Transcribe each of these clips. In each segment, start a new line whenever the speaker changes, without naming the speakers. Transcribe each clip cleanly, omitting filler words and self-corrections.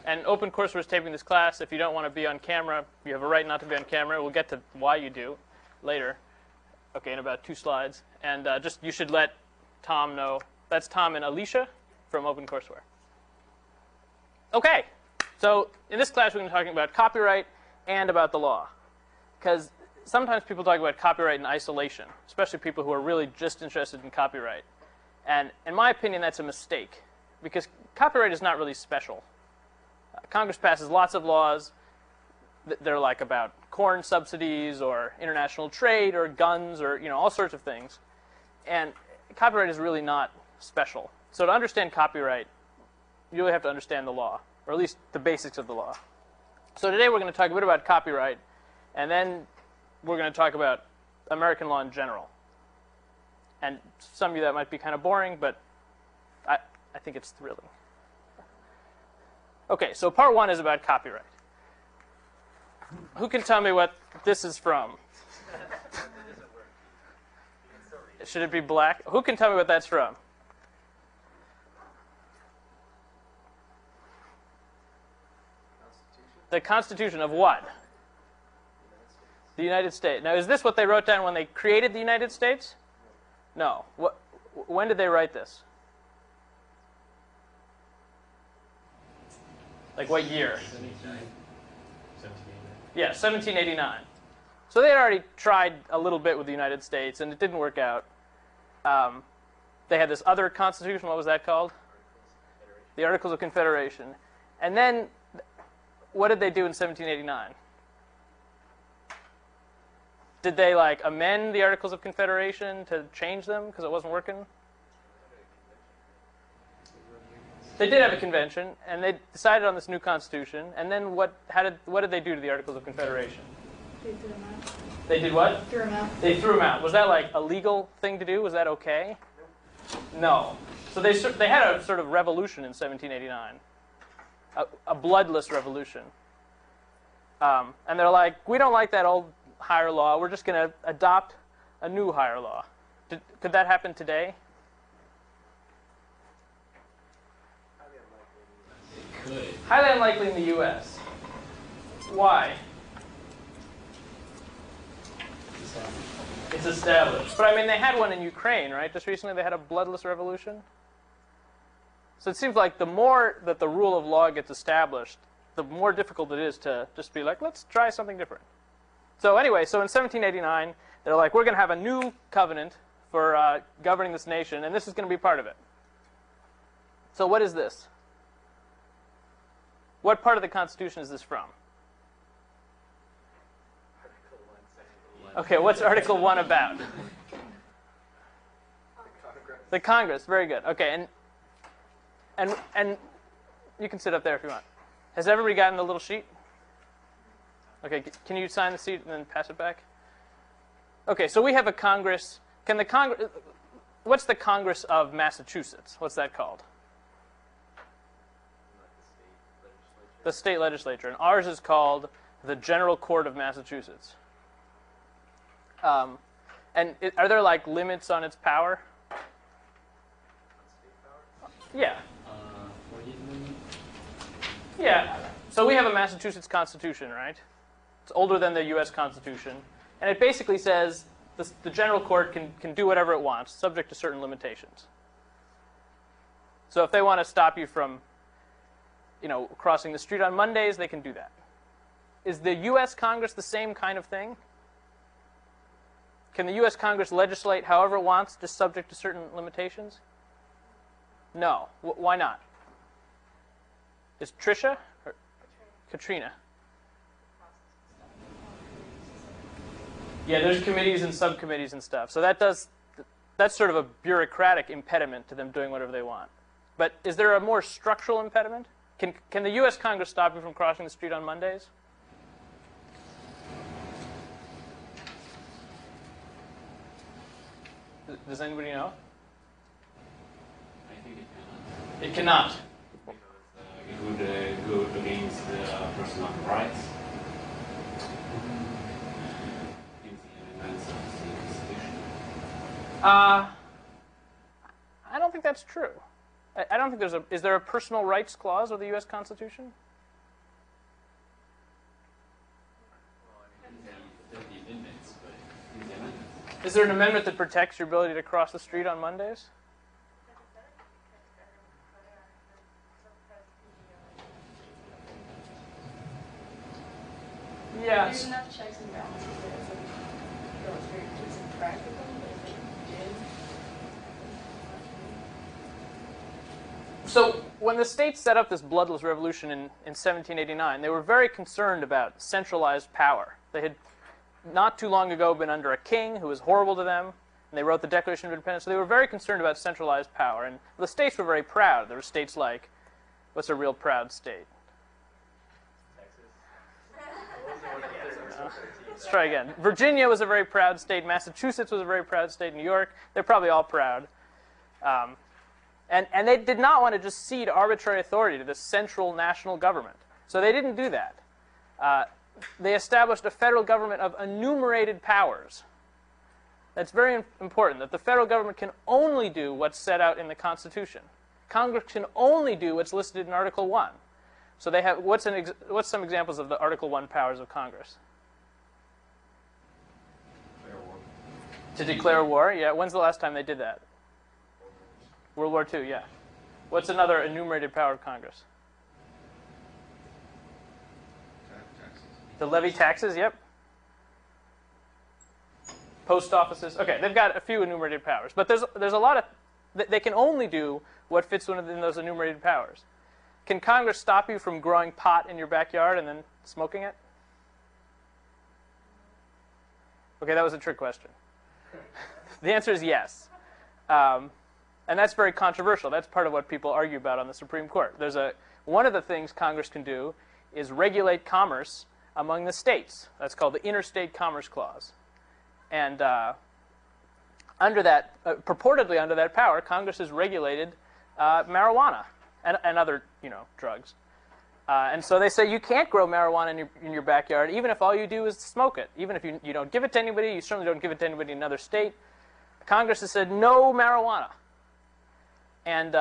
And OpenCourseware is taping this class. If you don't want to be on camera, you have a right not to be on camera. We'll get to why you do later. Okay, in about 2 slides. And just you should let Tom know. That's Tom and Alicia from OpenCourseware. Okay, so in this class we're going to be talking about copyright and about the law. Because sometimes people talk about copyright in isolation, especially people who are really just interested in copyright. And in my opinion, that's a mistake. Because copyright is not really special. Congress passes lots of laws. They're like about corn subsidies or international trade or guns or all sorts of things. And copyright is really not special. So to understand copyright, you really have to understand the law, or at least the basics of the law. So today we're going to talk a bit about copyright, and then we're going to talk about American law in general. And some of you that might be kind of boring, but I think it's thrilling. Okay, so part 1 is about copyright. Who can tell me what this is from? Should it be black? Who can tell me what that's from? The Constitution of what? The United States. Now, is this what they wrote down when they created the United States? No. When did they write this? Like what year?
1789.
Yeah, 1789. So they had already tried a little bit with the United States, and it didn't work out. They had this other constitution. What was that called? The Articles of Confederation. And then, what did they do in 1789? Did they amend the Articles of Confederation to change them because it wasn't working? They did have a convention, and they decided on this new constitution. And then what did they do to the Articles of Confederation?
They threw them out.
They did what?
Threw them out.
They threw them out. Was that a legal thing to do? Was that okay? No. So they had a sort of revolution in 1789, a bloodless revolution. And they're like, we don't like that old higher law. We're just going to adopt a new higher law. Could that happen today? Highly unlikely in the U.S. Why? It's established. But I mean, they had one in Ukraine, right? Just recently they had a bloodless revolution. So it seems like the more that the rule of law gets established, the more difficult it is to just be like, let's try something different. So anyway, so in 1789, they're like, we're going to have a new covenant for governing this nation, and this is going to be part of it. So what is this? What part of the Constitution is this from? Okay, what's Article 1 about? The Congress. Very good. Okay, and you can sit up there if you want. Has everybody gotten the little sheet? Okay, can you sign the sheet and then pass it back? Okay, so we have a Congress. What's the Congress of Massachusetts? What's that called? The state legislature. And ours is called the General Court of Massachusetts. And are there limits on its power? Yeah. Yeah. So we have a Massachusetts Constitution, right? It's older than the U.S. Constitution. And it basically says the General Court can do whatever it wants, subject to certain limitations. So if they want to stop you from crossing the street on Mondays, they can do that. Is the U.S. Congress the same kind of thing? Can the U.S. Congress legislate however it wants, just subject to certain limitations? No. Why not? Is Tricia or Katrina? Yeah, there's committees and subcommittees and stuff. So that's sort of a bureaucratic impediment to them doing whatever they want. But is there a more structural impediment? Can the U.S. Congress stop you from crossing the street on Mondays? Does anybody know?
I think it cannot.
It cannot.
It would go against personal rights.
I don't think that's true. I don't think is there a personal rights clause of the U.S. Constitution? Is there an amendment that protects your ability to cross the street on Mondays? Yeah.
There's enough checks and balances there. It's like, it's impractical, but if it did.
So when the states set up this bloodless revolution in 1789, they were very concerned about centralized power. They had not too long ago been under a king who was horrible to them, and they wrote the Declaration of Independence. So they were very concerned about centralized power, and the states were very proud. There were states like, what's a real proud state? Let's try again. Virginia was a very proud state. Massachusetts was a very proud state. New York, they're probably all proud. And they did not want to just cede arbitrary authority to the central national government. So they didn't do that. They established a federal government of enumerated powers. That's very important, that the federal government can only do what's set out in the Constitution. Congress can only do what's listed in Article 1. So they have, what's some examples of the Article 1 powers of Congress? To declare war? Yeah. When's the last time they did that? World War II, yeah. What's another enumerated power of Congress? To levy taxes, yep. Post offices. Okay, they've got a few enumerated powers. But there's a lot of... They can only do what fits within those enumerated powers. Can Congress stop you from growing pot in your backyard and then smoking it? Okay, that was a trick question. The answer is yes. And that's very controversial. That's part of what people argue about on the Supreme Court. One of the things Congress can do is regulate commerce among the states. That's called the Interstate Commerce Clause. And under that, purportedly under that power, Congress has regulated marijuana and other, drugs. And so they say you can't grow marijuana in your backyard, even if all you do is smoke it. Even if you don't give it to anybody, you certainly don't give it to anybody in another state. Congress has said no marijuana. And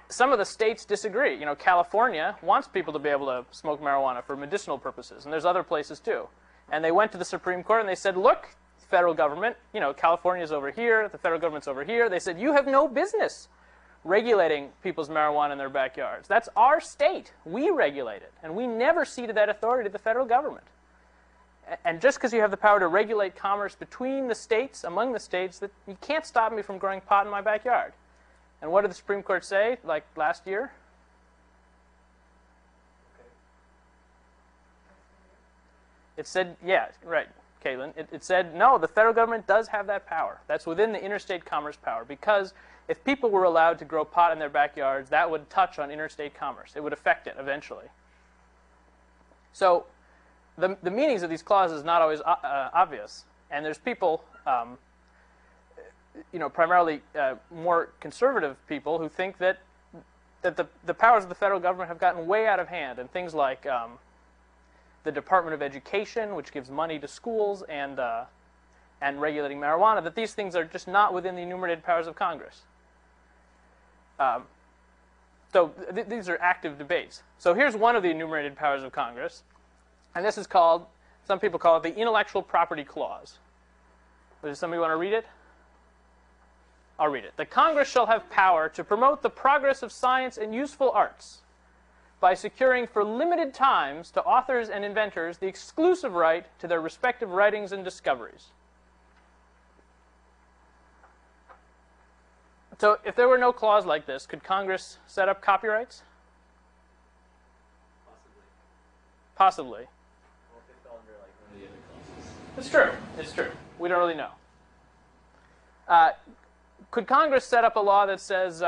some of the states disagree. California wants people to be able to smoke marijuana for medicinal purposes, and there's other places too. And they went to the Supreme Court and they said, look, federal government, California's over here, the federal government's over here. They said, you have no business regulating people's marijuana in their backyards. That's our state. We regulate it, and we never ceded that authority to the federal government. And just because you have the power to regulate commerce between the states, among the states, that you can't stop me from growing pot in my backyard. And what did the Supreme Court say, like last year? It said, yeah, right, Caitlin. It said, no, the federal government does have that power. That's within the interstate commerce power, because if people were allowed to grow pot in their backyards, that would touch on interstate commerce. It would affect it eventually. So the meanings of these clauses is not always obvious. And there's people, primarily more conservative people, who think that the powers of the federal government have gotten way out of hand. And things like the Department of Education, which gives money to schools, and regulating marijuana, that these things are just not within the enumerated powers of Congress. So these are active debates. So here's one of the enumerated powers of Congress. And this is called, some people call it the Intellectual Property Clause. Does somebody want to read it? I'll read it. The Congress shall have power to promote the progress of science and useful arts by securing for limited times to authors and inventors the exclusive right to their respective writings and discoveries. So if there were no clause like this, could Congress set up copyrights? Possibly.
Well, if it fell under like one of the other clauses.
It's true. It's true. We don't really know. Could Congress set up a law that says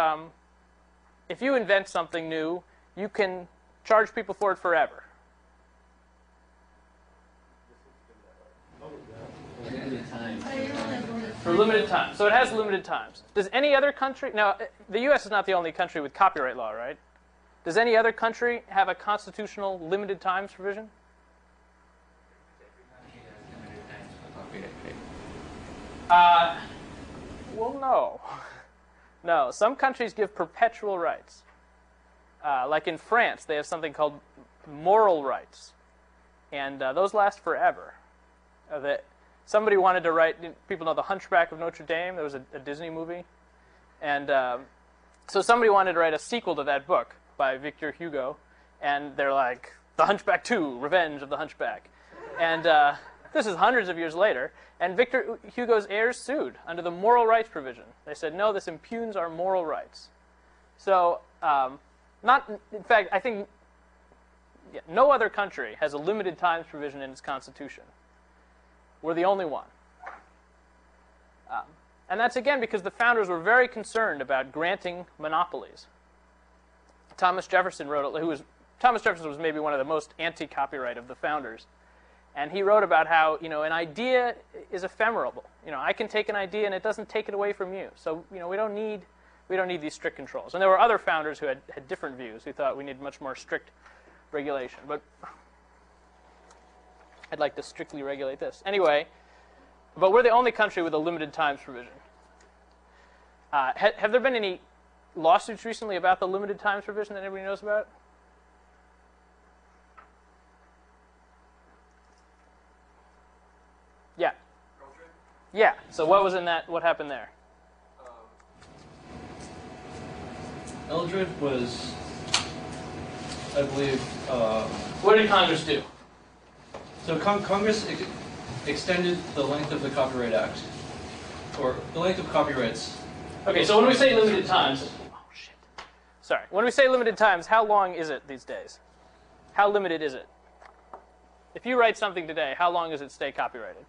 if you invent something new, you can charge people for it forever? For limited time. So it has limited times. Does any other country... Now, the U.S. is not the only country with copyright law, right? Does any other country have a constitutional limited times provision? Well, no. No. Some countries give perpetual rights. Like in France, they have something called moral rights. And those last forever. somebody wanted to write. People know The Hunchback of Notre Dame. There was a Disney movie, and so somebody wanted to write a sequel to that book by Victor Hugo, and they're like, The Hunchback 2: Revenge of the Hunchback, and this is hundreds of years later, and Victor Hugo's heirs sued under the moral rights provision. They said, no, this impugns our moral rights. So, in fact, I think no other country has a limited times provision in its constitution. We're the only one. And that's, again, because the founders were very concerned about granting monopolies. Thomas Jefferson Thomas Jefferson was maybe one of the most anti-copyright of the founders. And he wrote about how, an idea is ephemeral. I can take an idea and it doesn't take it away from you. So, we don't need these strict controls. And there were other founders who had different views, who thought we need much more strict regulation. But I'd like to strictly regulate this. Anyway, but we're the only country with a limited times provision. Have there been any lawsuits recently about the limited times provision that anybody knows about? Yeah. Yeah. So what was in that? What happened there?
Eldred was, I believe.
What did Congress do?
So Congress extended the length of the Copyright Act, or the length of copyrights.
Okay. So when we say limited times, sorry. When we say limited times, how long is it these days? How limited is it? If you write something today, how long does it stay copyrighted?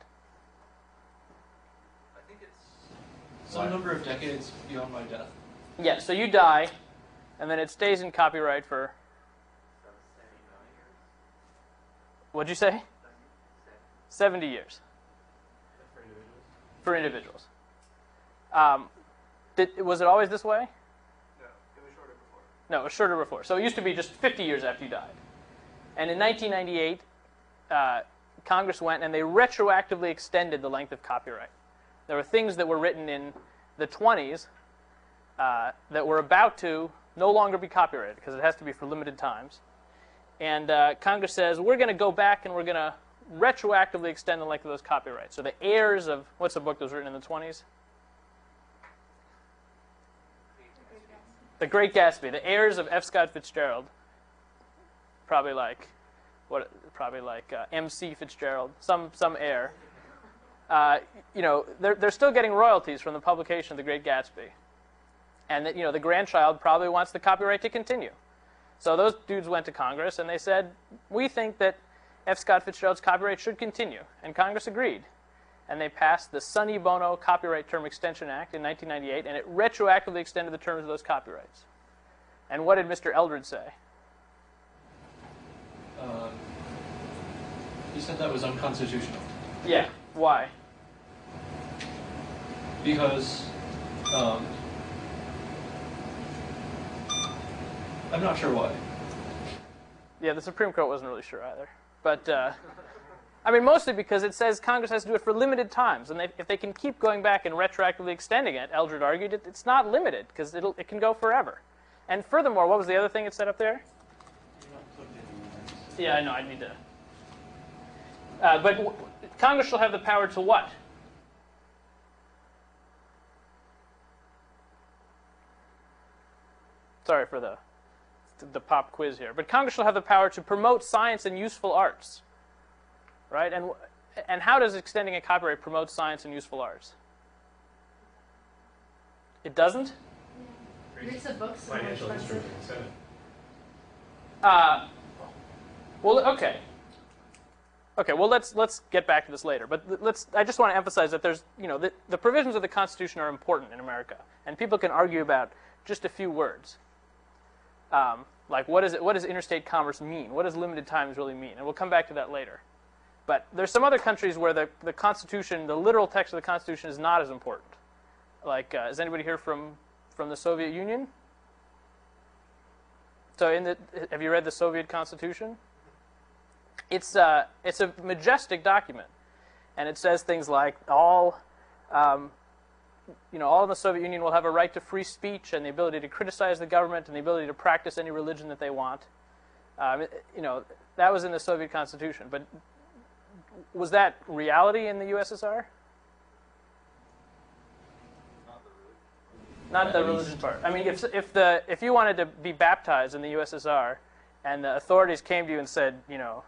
I think it's some number of decades beyond my death.
Yeah, so you die, and then it stays in copyright for... What'd you say? 70 years. For individuals. Was it always this way?
No, it was shorter before.
No, it was shorter before. So it used to be just 50 years after you died. And in 1998, Congress went and they retroactively extended the length of copyright. There were things that were written in the 20s that were about to no longer be copyrighted because it has to be for limited times. And Congress says, we're going to go back and we're going to retroactively extend the length of those copyrights. So the heirs of, what's the book that was written in the 20s? The Great Gatsby. The heirs of F. Scott Fitzgerald, probably like M.C. Fitzgerald, some heir. They're still getting royalties from the publication of The Great Gatsby. And that, the grandchild probably wants the copyright to continue. So those dudes went to Congress and they said, we think that F. Scott Fitzgerald's copyright should continue. And Congress agreed. And they passed the Sonny Bono Copyright Term Extension Act in 1998, and it retroactively extended the terms of those copyrights. And what did Mr. Eldred say?
He said that was unconstitutional.
Yeah. Why?
Because I'm not sure why.
Yeah, the Supreme Court wasn't really sure either. But, mostly because it says Congress has to do it for limited times. And if they can keep going back and retroactively extending it, Eldred argued, it's not limited because it can go forever. And furthermore, what was the other thing it said up there? Yeah, I know, I need to. But Congress shall have the power to what? Sorry for the pop quiz here. But Congress shall have the power to promote science and useful arts. Right? And how does extending a copyright promote science and useful arts? It doesn't?
Makes the books so
Financial
expensive.
instrument incentive.
Well, okay. Okay, well, let's get back to this later. But I just want to emphasize that there's, the provisions of the Constitution are important in America. And people can argue about just a few words. Like, what does interstate commerce mean? What does limited times really mean? And we'll come back to that later. But there's some other countries where the Constitution, the literal text of the Constitution is not as important. Like, is anybody here from the Soviet Union? So have you read the Soviet Constitution? It's a majestic document. And it says things like all in the Soviet Union will have a right to free speech and the ability to criticize the government and the ability to practice any religion that they want. That was in the Soviet Constitution. But was that reality in the USSR? Not the religion part. I mean, if you wanted to be baptized in the USSR, and the authorities came to you and said, you know,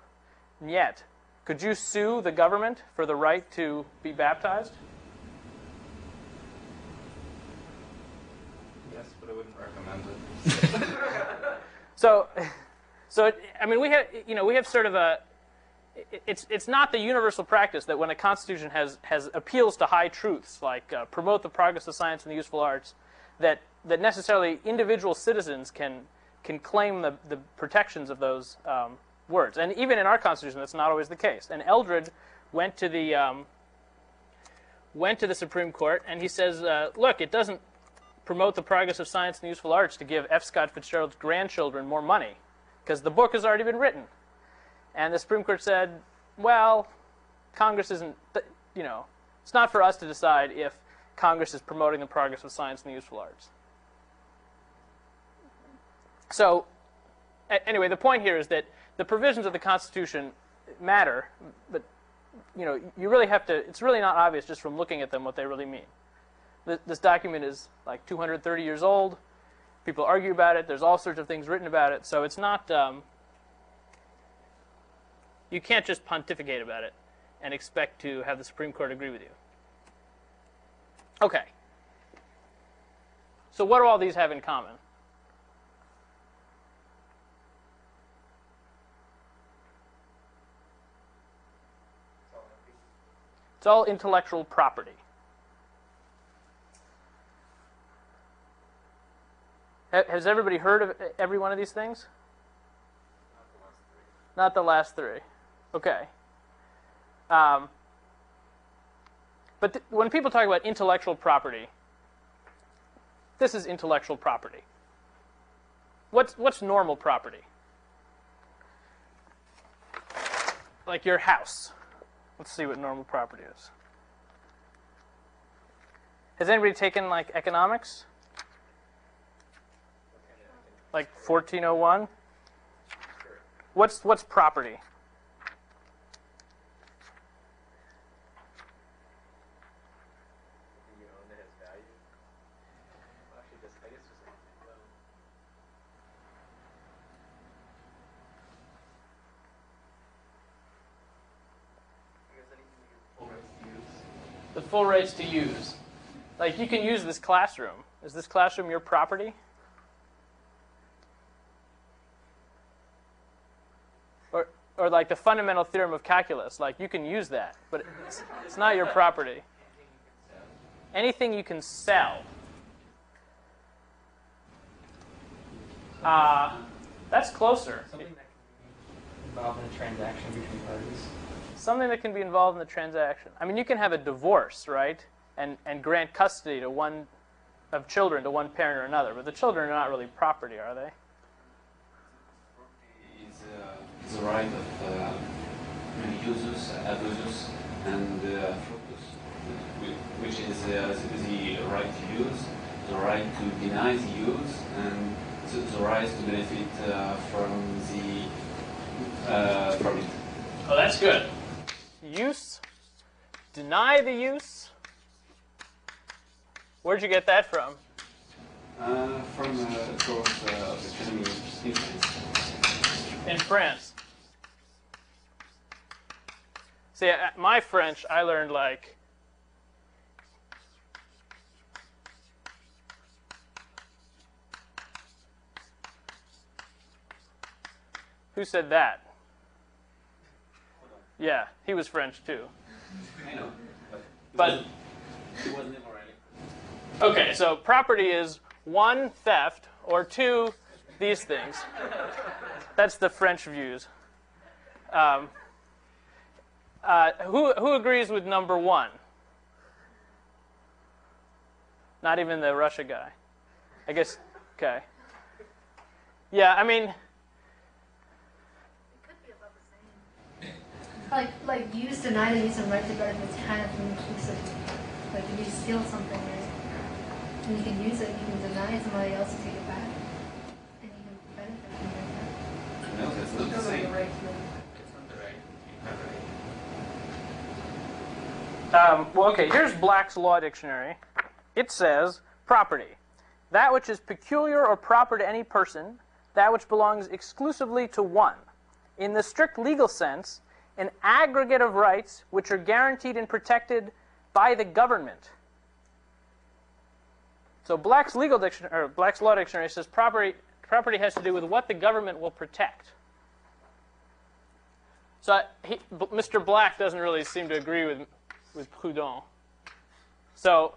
"Niet," could you sue the government for the right to be baptized?
Yes, but I wouldn't recommend it.
So, I mean, we have sort of a. It's not the universal practice that when a constitution has appeals to high truths like promote the progress of science and the useful arts, that necessarily individual citizens can claim the protections of those words. And even in our Constitution, that's not always the case. And Eldred went to the Supreme Court, and he says, look, it doesn't promote the progress of science and the useful arts to give F. Scott Fitzgerald's grandchildren more money, because the book has already been written. And the Supreme Court said, well, Congress isn't, you know, it's not for us to decide if Congress is promoting the progress of science and the useful arts. So, anyway, the point here is that the provisions of the Constitution matter, but, you know, you really have to, it's really not obvious just from looking at them what they really mean. This document is like 230 years old. People argue about it. There's all sorts of things written about it. So it's not, you can't just pontificate about it and expect to have the Supreme Court agree with you. Okay. So what do all these have in common? It's all intellectual property. Has everybody heard of every one of these things? Not the last three. Okay. But when people talk about intellectual property, this is intellectual property. What's normal property? Like your house. Let's see what normal property is. Has anybody taken like economics? Like 1401? What's property?
You own that has value. Well, actually, I guess just I guess anything you get full rights to use.
The full rights to use. Like you can use this classroom. Is this classroom your property? Or like the fundamental theorem of calculus, like you can use that, but it's not your property. Anything you can sell. That's closer.
Something that can be involved in a transaction between parties.
Something that can be involved in the transaction. I mean, you can have a divorce, right? And grant custody to one of children to one parent or another, but the children are not really property, are they?
The right of usus, abusus, and fructus, which is the right to use, the right to deny the use, and the right to benefit from it.
Oh, that's good. Use, deny the use. Where'd you get that from?
From a course of economy in France.
In France. See, my French, I learned like who said that? Yeah, he was French too.
I know,
But
it was never really.
okay, so property is one, theft, or two, these things. That's the French views. Who agrees with number one? Not even the Russia guy. I guess, okay. Yeah, I mean,
It could be about the same. Like use, deny the use, and right to guard is kind of inclusive. Like if you steal something, right, and you can use it, you can deny somebody else to take it back, and you can benefit from it.
No, that's not the same.
It's not the right. You have a right.
Well, okay, here's Black's Law Dictionary. It says, property, that which is peculiar or proper to any person, that which belongs exclusively to one. In the strict legal sense, an aggregate of rights which are guaranteed and protected by the government. So Black's Law Dictionary says property has to do with what the government will protect. So Mr. Black doesn't really seem to agree with Proudhon. So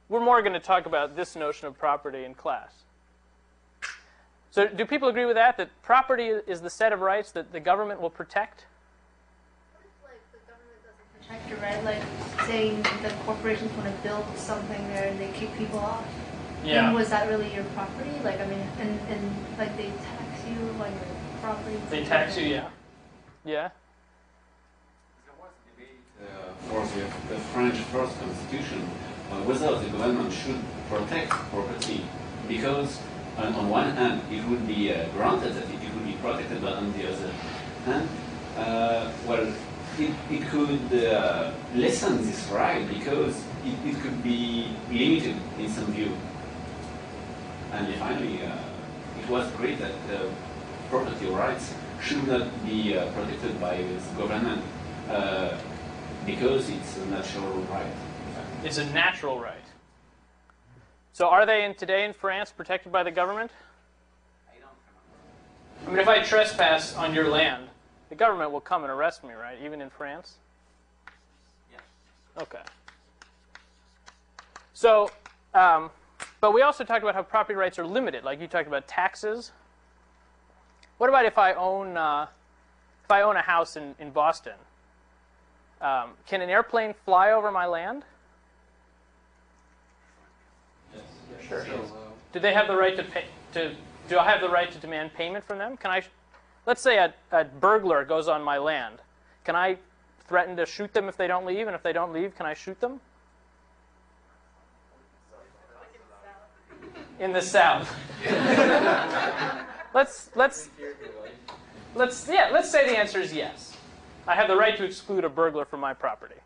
we're more going to talk about this notion of property in class. So do people agree with that property is the set of rights that the government will protect?
What if, like, the government doesn't protect it, right? Like, saying the corporations want to build something there and they kick people off.
Yeah.
And was that really your property? Like, I mean, and like, they tax you on your property.
They tax you, yeah. Yeah.
There was a debate for the French first constitution whether the government should protect property, because on one hand it would be granted that it would be protected, but on the other hand, well, it could lessen this right because it could be limited in some view. And finally, it was agreed that property rights should not be protected by the government because it's a natural right.
It's a natural right. So are they today in France protected by the government?
I don't remember.
I mean, if I trespass on your land, the government will come and arrest me, right? Even in France?
Yes.
Okay. So, but we also talked about how property rights are limited. Like you talked about taxes. What about if I own a house in Boston? Can an airplane fly over my land?
Yes.
Sure.
So,
Do they have the right to pay? Do I have the right to demand payment from them? Can I? Let's say a burglar goes on my land. Can I threaten to shoot them if they don't leave? And if they don't leave, can I shoot them? In the South. let's say the answer is yes. I have the right to exclude a burglar from my property.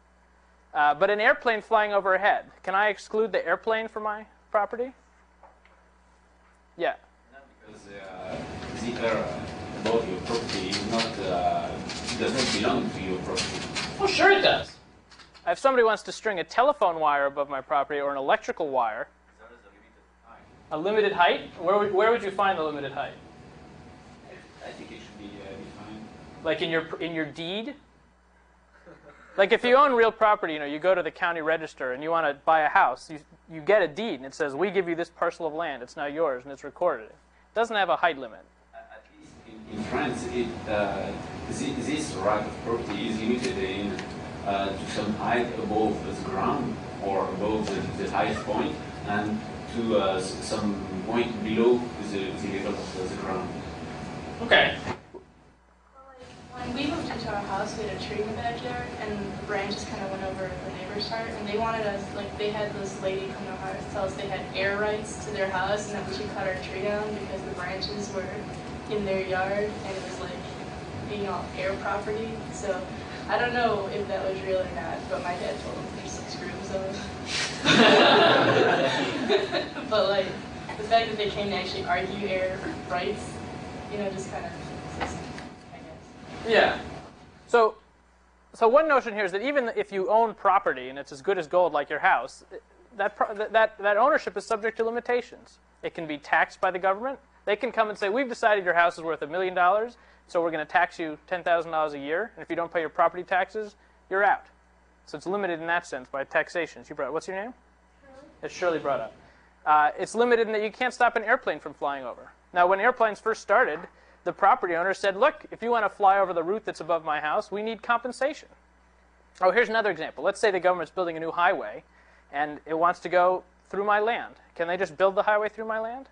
But an airplane flying overhead, can I exclude the airplane from my property? Yeah.
No, because the air about your property is not does not belong to your property.
Oh, sure it does. If somebody wants to string a telephone wire above my property or an electrical wire,
There is a
a limited
limited height.
height, where would you find the limited height?
I think it should be defined.
Like in your deed? Like if you own real property, you go to the county register and you want to buy a house, you get a deed and it says, we give you this parcel of land, it's now yours, and it's recorded. It doesn't have a height limit.
At least in France, this right of property is limited to some height above the ground or above the highest point, and to some point below the level of the ground.
Okay.
When we moved into our house, we had a tree in the backyard, and the branches kind of went over the neighbor's heart, and they wanted us, like, they had this lady come to our house tell us they had air rights to their house, and that we should cut our tree down because the branches were in their yard, and it was, like, being all air property. So I don't know if that was real or not, but my dad told him there's 6 screws of them. But, like, the fact that they came to actually argue air rights, just kind of, I guess.
Yeah. So one notion here is that even if you own property and it's as good as gold like your house, that ownership is subject to limitations. It can be taxed by the government. They can come and say, we've decided your house is worth $1 million, so we're going to tax you $10,000 a year, and if you don't pay your property taxes, you're out. So it's limited in that sense by taxation. What's your name? Shirley. It's Shirley brought up. It's limited in that you can't stop an airplane from flying over. Now, when airplanes first started, the property owner said, look, if you want to fly over the route that's above my house, we need compensation. Oh, here's another example. Let's say the government's building a new highway, and it wants to go through my land. Can they just build the highway through my land?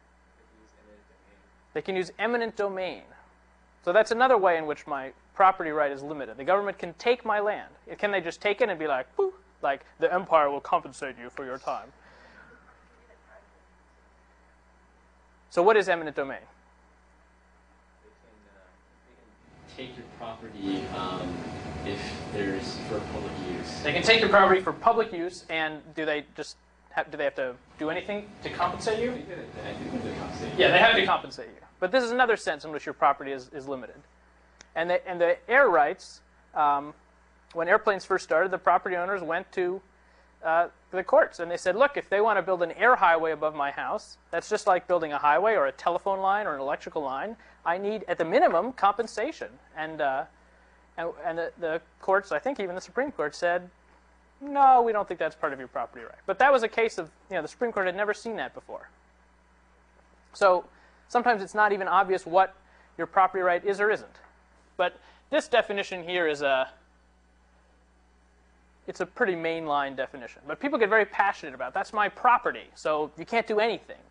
They can use eminent domain. So that's another way in which my property right is limited. The government can take my land. Can they just take it and be like, whoo, like the empire will compensate you for your time? So what is eminent domain?
They can take your property if there's for public use.
They can take your property for public use, and do they have to do anything to compensate you?
I think they compensate.
Yeah, they have to compensate you. But this is another sense in which your property is limited. And the air rights, when airplanes first started, the property owners went to the courts, and they said, look, if they want to build an air highway above my house, that's just like building a highway or a telephone line or an electrical line. I need, at the minimum, compensation. And the courts, I think even the Supreme Court, said, no, we don't think that's part of your property right. But that was a case of, the Supreme Court had never seen that before. So sometimes it's not even obvious what your property right is or isn't. But this definition here is it's a pretty mainline definition. But people get very passionate about it. That's my property, so you can't do anything.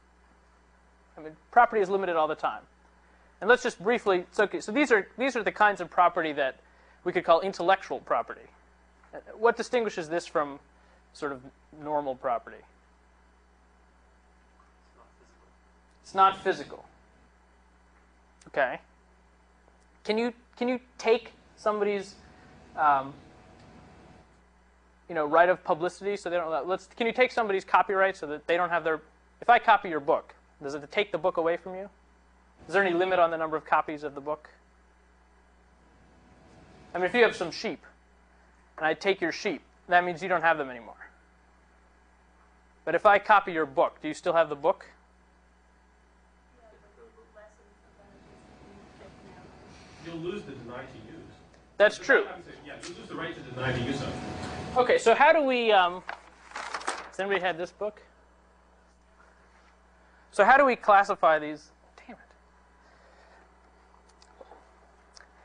I mean, property is limited all the time. And let's just briefly, so these are the kinds of property that we could call intellectual property. What distinguishes this from sort of normal property? It's not physical. Okay. Can you take somebody's right of publicity so they don't? Can you take somebody's copyright so that they don't have their? If I copy your book, does it take the book away from you? Is there any limit on the number of copies of the book? I mean, if you have some sheep, and I take your sheep, that means you don't have them anymore. But if I copy your book, do you still have the book?
You'll lose the deny to use.
That's true.
Yeah, you'll lose the right to deny the use of it.
Okay, so how do we, has anybody had this book? So how do we classify these? Damn it.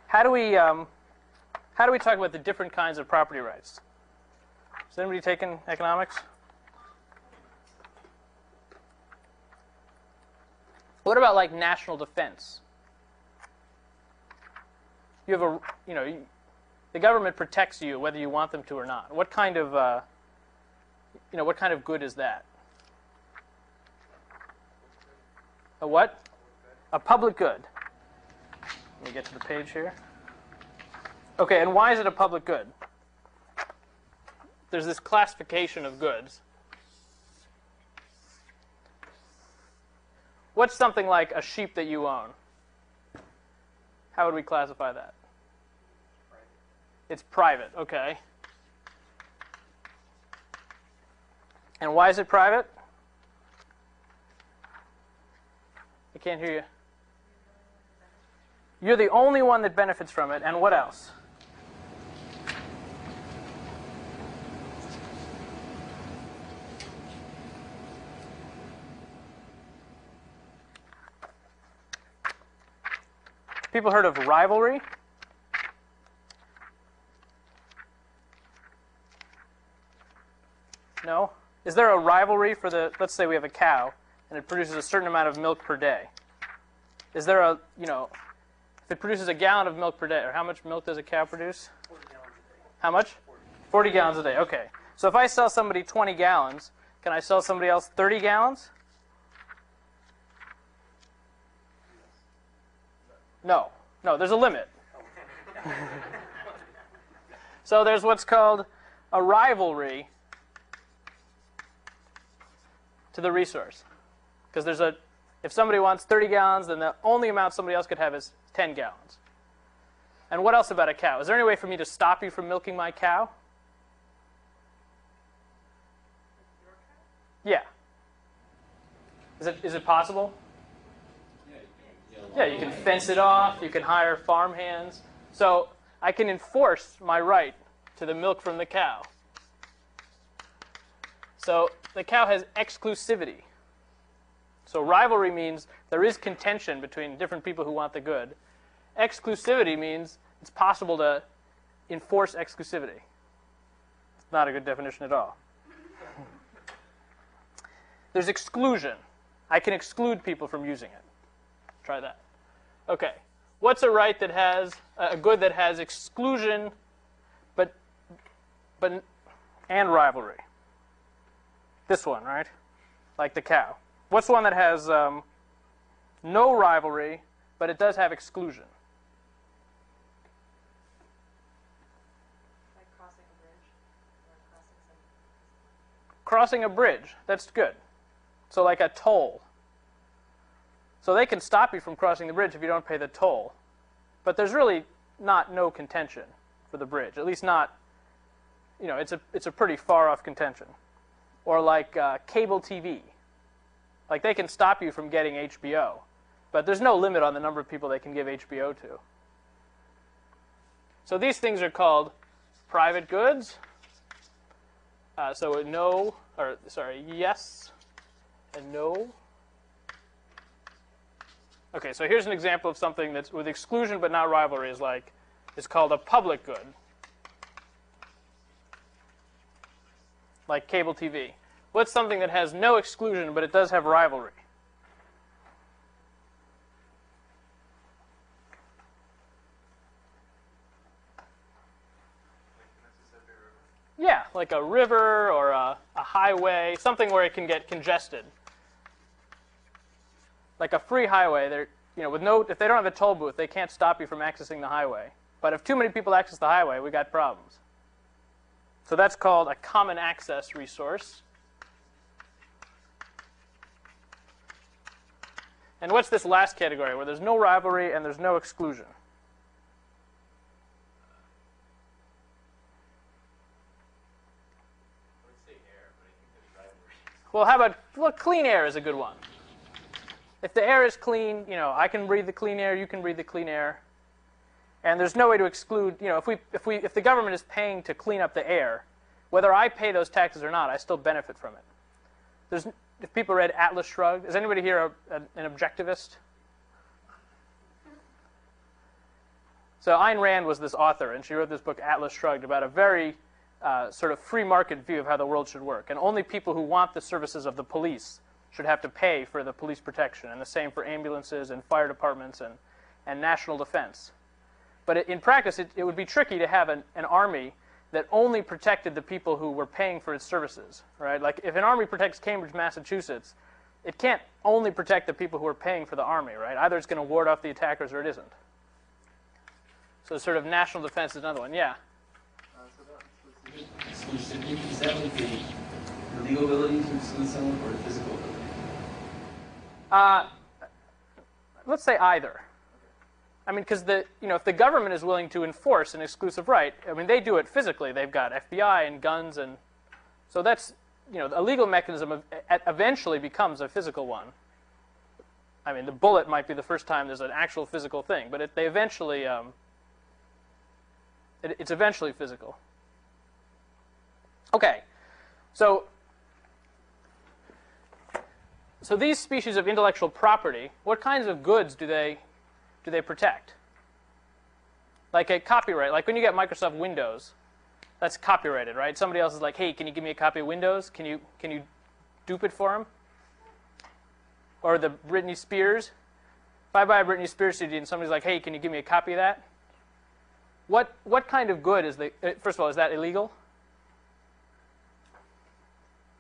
How do we talk about the different kinds of property rights? Has anybody taken economics? What about like national defense? You have the government protects you whether you want them to or not. What kind of, what kind of good is that? A what? A public good. Let me get to the page here. Okay, and why is it a public good? There's this classification of goods. What's something like a sheep that you own? How would we classify that? It's private, okay. And why is it private? I can't hear you. You're the only one that benefits from it, and what else? People heard of rivalry? No? Is there a rivalry for let's say we have a cow, and it produces a certain amount of milk per day. Is there a, if it produces a gallon of milk per day, or how much milk does a cow produce?
40 gallons a day.
How much? 40 gallons a day, okay. So if I sell somebody 20 gallons, can I sell somebody else 30 gallons? No, there's a limit. So there's what's called a rivalry to the resource. Because if somebody wants 30 gallons, then the only amount somebody else could have is 10 gallons. And what else about a cow? Is there any way for me to stop you from milking my cow? Yeah. Is it possible? Yeah, you can fence it off, you can hire farm hands. So I can enforce my right to the milk from the cow. So the cow has exclusivity. So rivalry means there is contention between different people who want the good. Exclusivity means it's possible to enforce exclusivity. It's not a good definition at all. There's exclusion. I can exclude people from using it. Try that. Okay. What's a right that has a good that has exclusion, but and rivalry? This one, right? Like the cow. What's one that has no rivalry, but it does have exclusion? crossing a bridge, that's good. So like a toll. So they can stop you from crossing the bridge if you don't pay the toll. But there's really no contention for the bridge, at least not, it's a pretty far off contention. Or like cable TV. Like they can stop you from getting HBO, but there's no limit on the number of people they can give HBO to. So these things are called private goods. So yes and no. Okay, so here's an example of something that's with exclusion but not rivalry is called a public good. Like cable TV. What's something that has no exclusion but it does have rivalry? Yeah, like a river or a highway, something where it can get congested. Like a free highway, if they don't have a toll booth, they can't stop you from accessing the highway. But if too many people access the highway, we got problems. So that's called a common access resource. And what's this last category, where there's no rivalry and there's no exclusion? Well, how about, clean air is a good one. If the air is clean, I can breathe the clean air, you can breathe the clean air. And there's no way to exclude, if the government is paying to clean up the air, whether I pay those taxes or not, I still benefit from it. If people read Atlas Shrugged, is anybody here an objectivist? So Ayn Rand was this author, and she wrote this book, Atlas Shrugged, about a very sort of free market view of how the world should work. And only people who want the services of the police should have to pay for the police protection, and the same for ambulances and fire departments and national defense. But in practice, it would be tricky to have an army that only protected the people who were paying for its services, right? Like if an army protects Cambridge, Massachusetts, it can't only protect the people who are paying for the army, right? Either it's going to ward off the attackers or it isn't. So sort of national defense is another one. Yeah?
Exclusivity, is that like the legal ability to exclude someone or the physical ability?
Let's say either. I mean, because if the government is willing to enforce an exclusive right, I mean, they do it physically. They've got FBI and guns, and so that's, a legal mechanism eventually becomes a physical one. I mean, the bullet might be the first time there's an actual physical thing, but they eventually, it's eventually physical. Okay, so these species of intellectual property, what kinds of goods do they protect? Like a copyright, like when you get Microsoft Windows, that's copyrighted, right? Somebody else is like, hey, can you give me a copy of Windows? Can you dupe it for them? Or the Britney Spears. If I buy a Britney Spears CD and somebody's like, hey, can you give me a copy of that? What kind of good is first of all, is that illegal?
I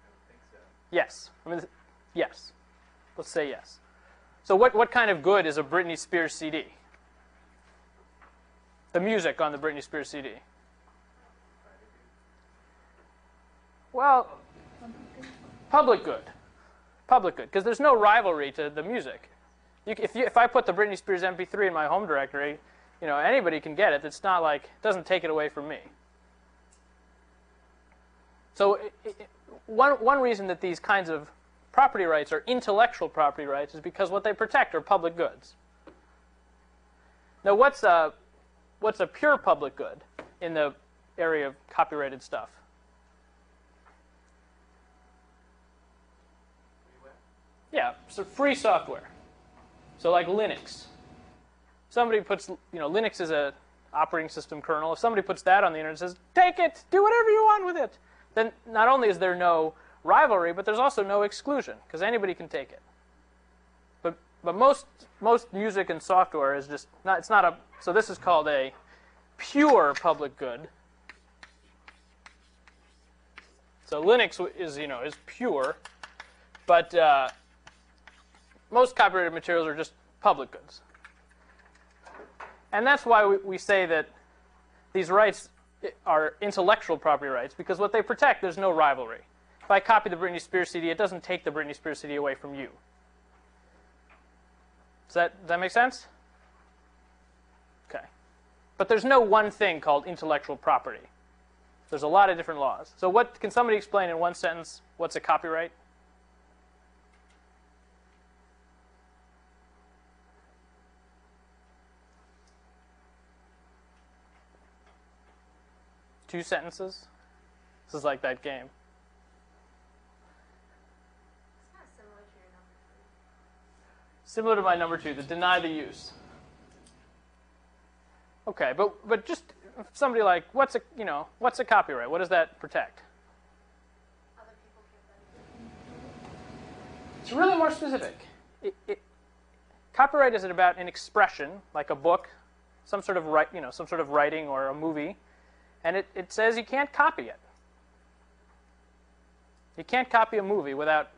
don't think so.
Yes. I mean, yes. Let's say yes. So what kind of good is a Britney Spears CD? The music on the Britney Spears CD. Well, public good. Public good, because there's no rivalry to the music. If I put the Britney Spears MP3 in my home directory, anybody can get it. It's not like, it doesn't take it away from me. So one reason that these kinds of property rights are intellectual property rights is because what they protect are public goods. Now, what's a pure public good in the area of copyrighted stuff? Yeah, so free software. So like Linux. Somebody puts, Linux is a operating system kernel. If somebody puts that on the internet and says, take it, do whatever you want with it, then not only is there no rivalry, but there's also no exclusion, because anybody can take it. But most music and software is just not. It's not a. So this is called a pure public good. So Linux is pure, but most copyrighted materials are just public goods. And that's why we say that these rights are intellectual property rights, because what they protect, there's no rivalry. if I copy the Britney Spears CD, it doesn't take the Britney Spears CD away from you. Does that make sense? Okay. But there's no one thing called intellectual property. There's a lot of different laws. So what can somebody explain in one sentence what's a copyright? Two sentences? This is like that game.
It's kind of similar to your number 3.
Similar to my number 2, the deny the use. Okay, but just somebody like, what's a copyright? What does that protect?
Other people can benefit.
It's really more specific. Copyright is about an expression, like a book, some sort of writing or a movie, and it says you can't copy it. You can't copy a movie without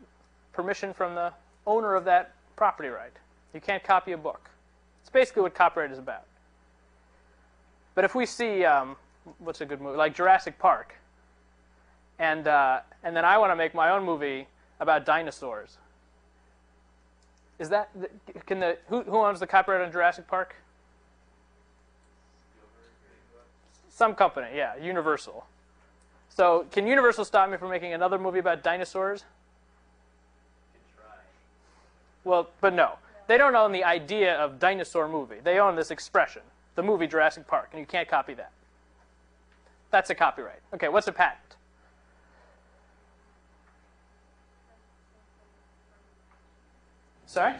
permission from the owner of that property right. You can't copy a book. It's basically what copyright is about. But if we see, what's a good movie, like Jurassic Park, and then I want to make my own movie about dinosaurs, is that who owns the copyright on Jurassic Park? Some company, yeah, Universal. So can Universal stop me from making another movie about dinosaurs?
You can try.
Well, but no. They don't own the idea of dinosaur movie. They own this expression, the movie Jurassic Park, and you can't copy that. That's a copyright. Okay, what's a patent? Sorry?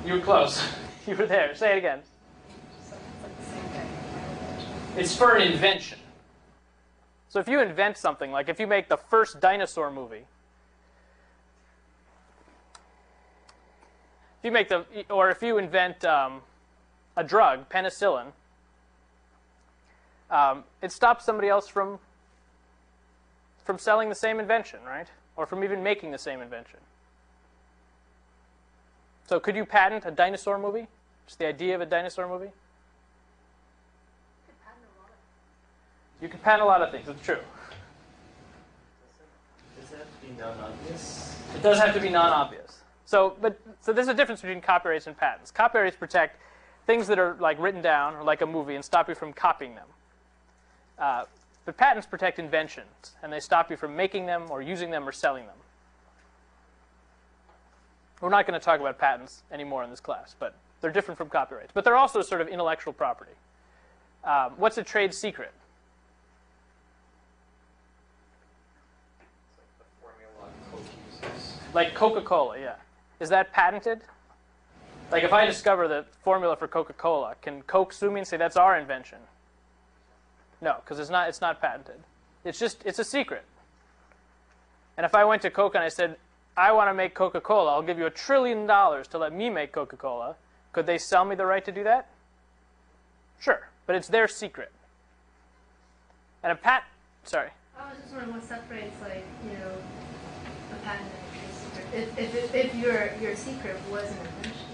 You were close. You were there. Say it again.
So it's like the same thing.
It's for an invention. So if you invent something, like if you make the first dinosaur movie, if you invent a drug, penicillin, it stops somebody else from selling the same invention, right? Or from even making the same invention. So could you patent a dinosaur movie? Just the idea of a dinosaur movie? You can patent a lot of things. It's true.
Does it have to be non-obvious?
It does have to be non-obvious. So there's a difference between copyrights and patents. Copyrights protect things that are like written down or like a movie and stop you from copying them. But patents protect inventions, and they stop you from making them or using them or selling them. We're not going to talk about patents anymore in this class, but they're different from copyrights. But they're also sort of intellectual property. What's a trade secret?
It's like the formula Coke uses.
Like Coca-Cola, yeah. Is that patented? Like if I discover the formula for Coca-Cola, can Coke sue me and say that's our invention? No, because it's not patented. It's a secret. And if I went to Coke and I said, I want to make Coca-Cola, I'll give you $1 trillion to let me make Coca-Cola, could they sell me the right to do that? Sure, but it's their secret. And sorry.
I was just wondering what separates, like, a patent and a trade secret. If your secret was an invention.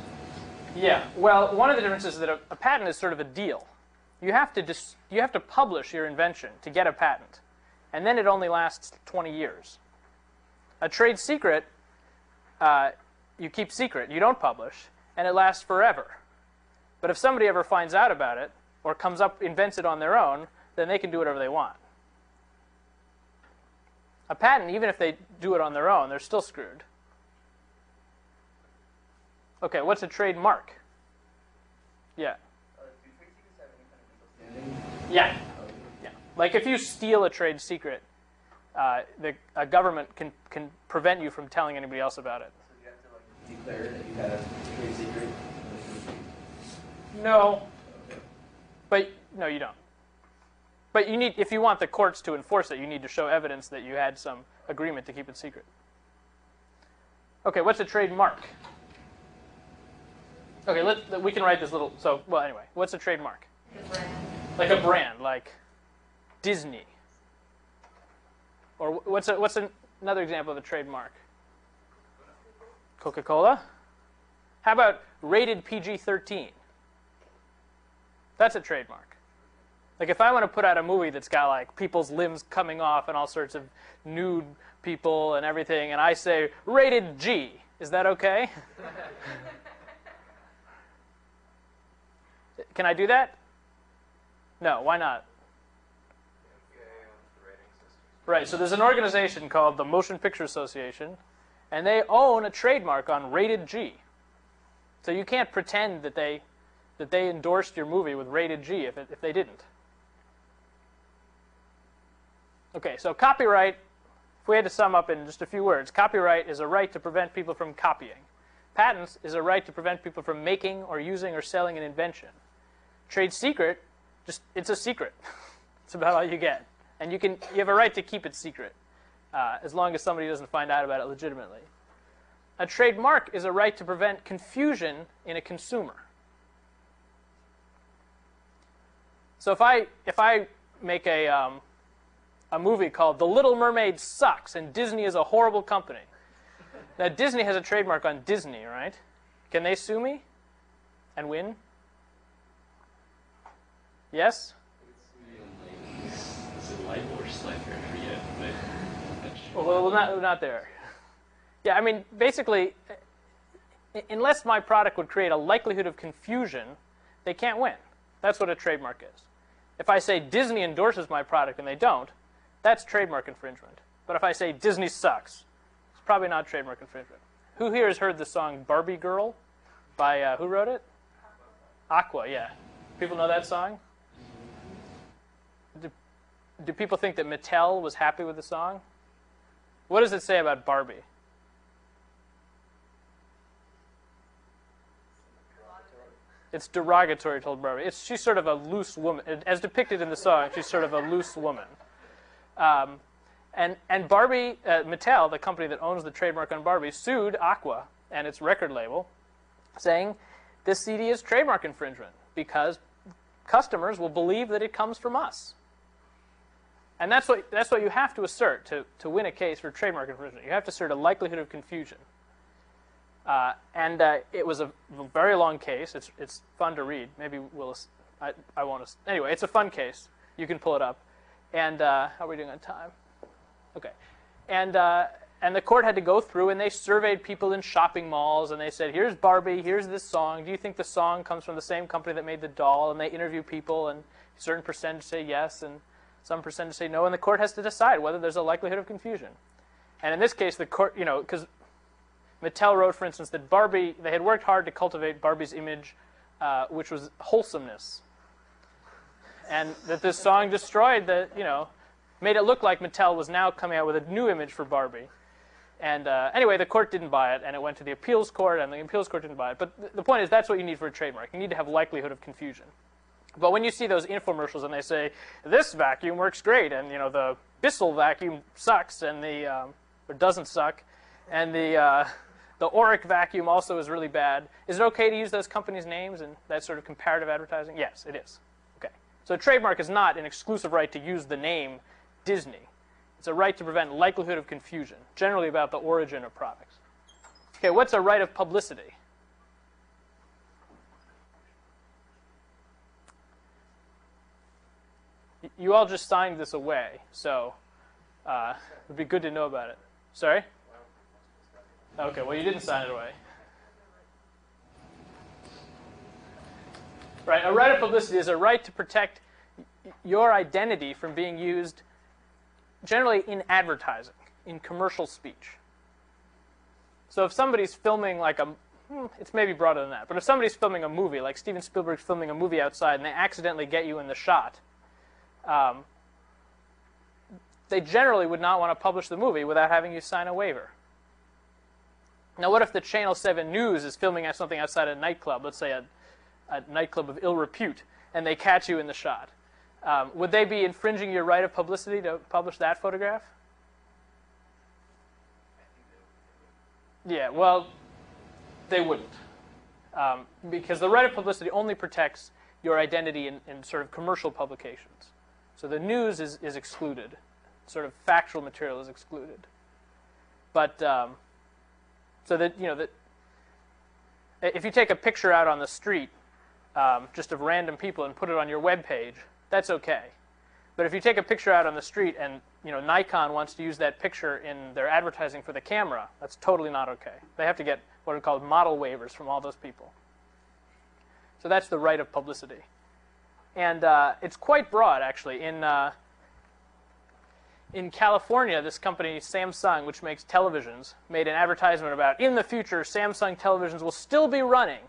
Yeah. Well, one of the differences is that a patent is sort of a deal. You have to publish your invention to get a patent, and then it only lasts 20 years. A trade secret, you keep secret. You don't publish, and it lasts forever. But if somebody ever finds out about it or invents it on their own, then they can do whatever they want. A patent, even if they do it on their own, they're still screwed. Okay, what's a trademark? Yeah.
Do trade secrets have any kind of legal standing?
Yeah. Yeah. Like if you steal a trade secret, a government can prevent you from telling anybody else about it.
So you have to declare that you have a trade secret?
No. But no, you don't. But if you want the courts to enforce it, you need to show evidence that you had some agreement to keep it secret. Okay, what's a trademark? Okay, we can write this little. Anyway, what's a trademark?
Like a brand.
Like a brand, like Disney. Or what's another example of a trademark? Coca-Cola. How about rated PG-13? That's a trademark. Like if I want to put out a movie that's got like people's limbs coming off and all sorts of nude people and everything, and I say rated G, is that okay? Can I do that? No, why not? Right, so there's an organization called the Motion Picture Association, and they own a trademark on rated G. So you can't pretend that they endorsed your movie with rated G if they didn't. Okay, so copyright, if we had to sum up in just a few words, copyright is a right to prevent people from copying. Patents is a right to prevent people from making or using or selling an invention. Trade secret, it's a secret. It's about all you get. And you have a right to keep it secret as long as somebody doesn't find out about it legitimately. A trademark is a right to prevent confusion in a consumer. So if I make a movie called The Little Mermaid Sucks and Disney is a horrible company. Now Disney has a trademark on Disney, right? Can they sue me and win? Yes? Well, not there. Yeah, I mean, basically, unless my product would create a likelihood of confusion, they can't win. That's what a trademark is. If I say Disney endorses my product and they don't, that's trademark infringement. But if I say Disney sucks, it's probably not trademark infringement. Who here has heard the song Barbie Girl by, who wrote it? Aqua, yeah. People know that song? Do people think that Mattel was happy with the song? What does it say about Barbie? It's derogatory toward Barbie. She's sort of a loose woman. As depicted in the song, she's sort of a loose woman. And Barbie, Mattel, the company that owns the trademark on Barbie, sued Aqua and its record label, saying this CD is trademark infringement because customers will believe that it comes from us. And that's what you have to assert to win a case for trademark infringement. You have to assert a likelihood of confusion. It was a very long case. It's fun to read. Maybe I won't. Anyway, it's a fun case. You can pull it up. And how are we doing on time? Okay. And the court had to go through, and they surveyed people in shopping malls, and they said, here's Barbie, here's this song. Do you think the song comes from the same company that made the doll? And they interview people, and a certain percentage say yes, and some percentage say no, and the court has to decide whether there's a likelihood of confusion. And in this case, the court, because Mattel wrote, for instance, that Barbie, they had worked hard to cultivate Barbie's image, which was wholesomeness. And that this song destroyed made it look like Mattel was now coming out with a new image for Barbie. And anyway, the court didn't buy it, and it went to the appeals court, and the appeals court didn't buy it. But the point is, that's what you need for a trademark. You need to have likelihood of confusion. But when you see those infomercials and they say, this vacuum works great, and the Bissell vacuum sucks, and or doesn't suck, and the Oric vacuum also is really bad, is it okay to use those companies' names in that sort of comparative advertising? Yes, it is. Okay. So a trademark is not an exclusive right to use the name Disney. It's a right to prevent likelihood of confusion, generally about the origin of products. Okay, what's a right of publicity? You all just signed this away, so it would be good to know about it. Sorry? Okay, well, you didn't sign it away. Right, a right of publicity is a right to protect your identity from being used generally in advertising, in commercial speech. So if somebody's filming like it's maybe broader than that, but if somebody's filming a movie, like Steven Spielberg's filming a movie outside, and they accidentally get you in the shot, they generally would not want to publish the movie without having you sign a waiver. Now, what if the Channel 7 News is filming something outside a nightclub, let's say a nightclub of ill repute, and they catch you in the shot? Would they be infringing your right of publicity to publish that photograph? Yeah, well, they wouldn't. Because the right of publicity only protects your identity in sort of commercial publications. So the news is excluded. Sort of factual material is excluded. But so that if you take a picture out on the street just of random people and put it on your web page, that's okay. But if you take a picture out on the street and Nikon wants to use that picture in their advertising for the camera, that's totally not okay. They have to get what are called model waivers from all those people. So that's the right of publicity. And it's quite broad, actually. In California, this company, Samsung, which makes televisions, made an advertisement about, in the future, Samsung televisions will still be running.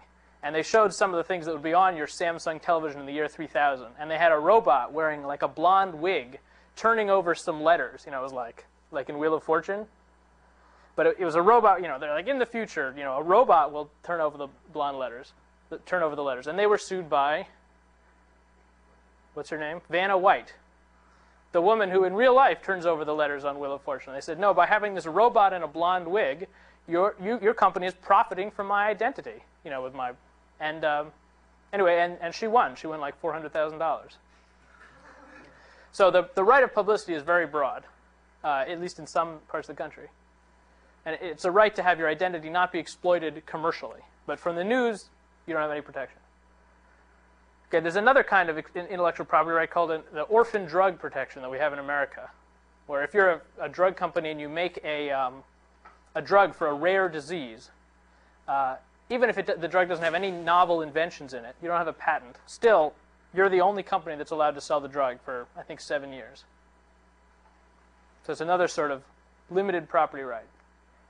And they showed some of the things that would be on your Samsung television in the year 3000. And they had a robot wearing like a blonde wig, turning over some letters. It was like in Wheel of Fortune. But it was a robot, they're like, in the future, a robot will turn over the blonde letters, turn over the letters. And they were sued by, what's her name? Vanna White, the woman who in real life turns over the letters on Wheel of Fortune. They said, no, by having this robot in a blonde wig, your company is profiting from my identity, with my, and anyway, and she won. She won like $400,000. So the right of publicity is very broad, at least in some parts of the country. And it's a right to have your identity not be exploited commercially. But from the news, you don't have any protection. Okay, there's another kind of intellectual property right called the orphan drug protection that we have in America, where if you're a drug company and you make a drug for a rare disease, even if the drug doesn't have any novel inventions in it, you don't have a patent, still, you're the only company that's allowed to sell the drug for, I think, 7 years. So it's another sort of limited property right.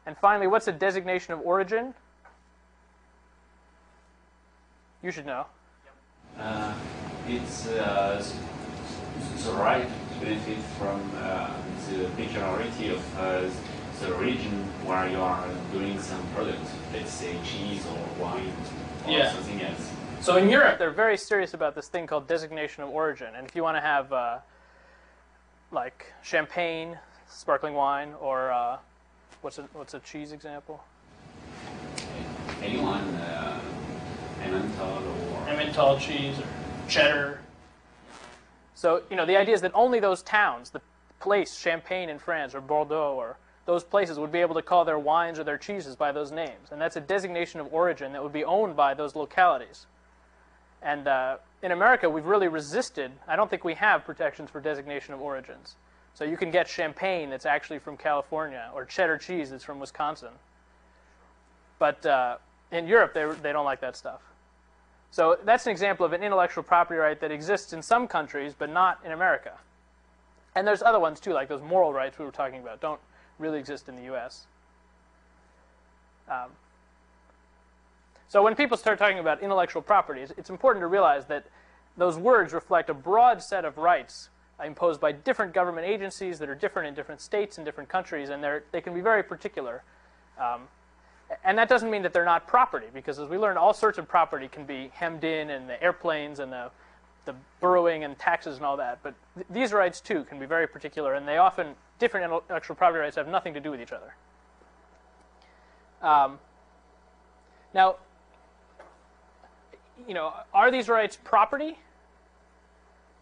And finally, what's a designation of origin? You should know.
It's the right to benefit from the peculiarity of the region where you are doing some product, let's say cheese or wine or something else.
So in Europe, they're very serious about this thing called designation of origin. And if you want to have like champagne, sparkling wine, or what's a cheese example?
Anyone, Emmental or
Emmental cheese or cheddar. So the idea is that only those towns, the place Champagne in France or Bordeaux or those places would be able to call their wines or their cheeses by those names, and that's a designation of origin that would be owned by those localities. And in America, we've really resisted. I don't think we have protections for designation of origins. So you can get champagne that's actually from California or cheddar cheese that's from Wisconsin. But in Europe, they don't like that stuff. So that's an example of an intellectual property right that exists in some countries, but not in America. And there's other ones, too, like those moral rights we were talking about, don't really exist in the U.S. So when people start talking about intellectual property, it's important to realize that those words reflect a broad set of rights imposed by different government agencies that are different in different states and different countries, and they can be very particular. And that doesn't mean that they're not property, because as we learned, all sorts of property can be hemmed in, and the airplanes and the burrowing and taxes and all that. But these rights, too, can be very particular, and they often, different intellectual property rights have nothing to do with each other. Now, are these rights property?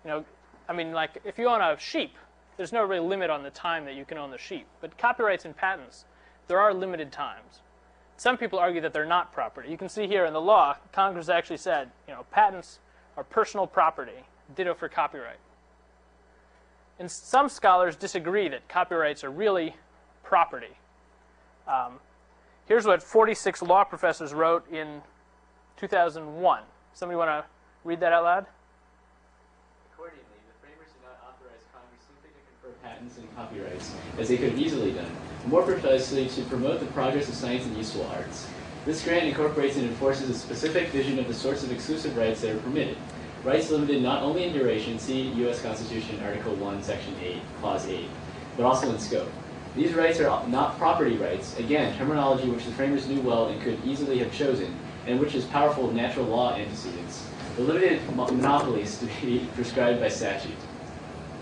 I mean, like, if you own a sheep, there's no real limit on the time that you can own the sheep. But copyrights and patents, there are limited times. Some people argue that they're not property. You can see here in the law, Congress actually said, patents are personal property, ditto for copyright. And some scholars disagree that copyrights are really property. Here's what 46 law professors wrote in 2001. Somebody want to read that out loud?
Accordingly, the framers did not authorize Congress simply to confer patents and copyrights, as they could have easily done, more precisely to promote the progress of science and useful arts. This grant incorporates and enforces a specific vision of the sorts of exclusive rights that are permitted. Rights limited not only in duration, see U.S. Constitution, Article 1, Section 8, Clause 8, but also in scope. These rights are not property rights, again, terminology which the framers knew well and could easily have chosen, and which is powerful with natural law antecedents. The limited monopolies to be prescribed by statute.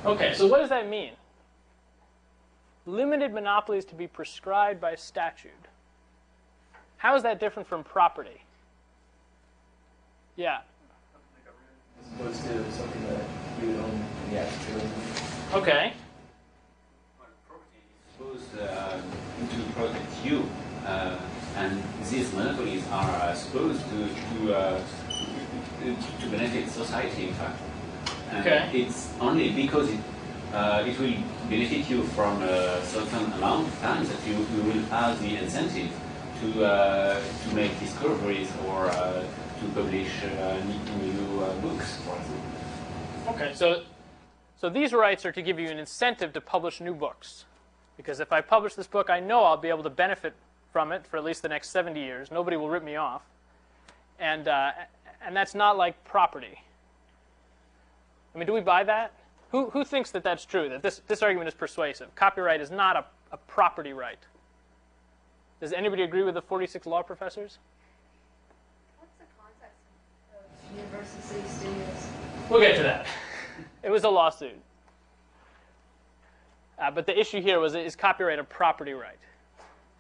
Okay, so what does that mean? Limited monopolies to be prescribed by statute. How is that different from property? Yeah.
As opposed to something that you would own in the actual.
Okay.
Property is supposed to protect you, and these monopolies are supposed to benefit society, in fact. And
Okay.
it's only because it will benefit you from a certain amount of time that you will have the incentive to make discoveries or to publish new books, for example.
Okay, so these rights are to give you an incentive to publish new books. Because if I publish this book, I know I'll be able to benefit from it for at least the next 70 years. Nobody will rip me off. And that's not like property. I mean, do we buy that? Who thinks that that's true, that this argument is persuasive? Copyright is not a property right. Does anybody agree with the 46 law professors?
What's the context of Universal City Studios?
We'll get to that. It was a lawsuit. But the issue here was, is copyright a property right?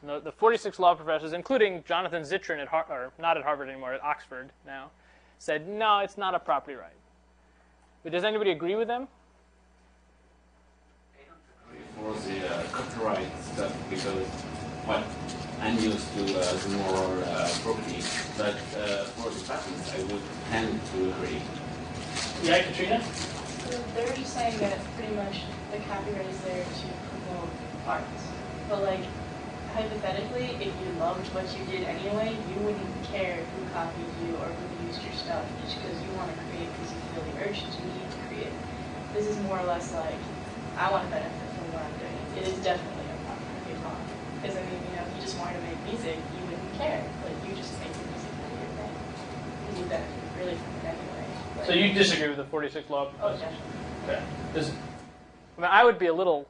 And the 46 law professors, including Jonathan Zittrain at or not at Harvard anymore, at Oxford now, said, no, it's not a property right. But does anybody agree with them?
For the copyright stuff, because, well, I'm used to the moral property, but for the patents, I would tend to agree.
Yeah, Katrina?
They were just saying that pretty much the copyright is there to promote art. But like, hypothetically, if you loved what you did anyway, you wouldn't care who copied you or who used your stuff, just because you want to create because you feel the urge to need to create. This is more or less like, I want to benefit from what I'm doing. It is definitely a property law. Because I mean, you know, if you just wanted to make music, you wouldn't care. Like, you just make your music for your thing. You benefit really from it anyway. Like,
So you disagree with the 46 law
oh,
professors?
definitely.
Okay. I mean, I would be a little...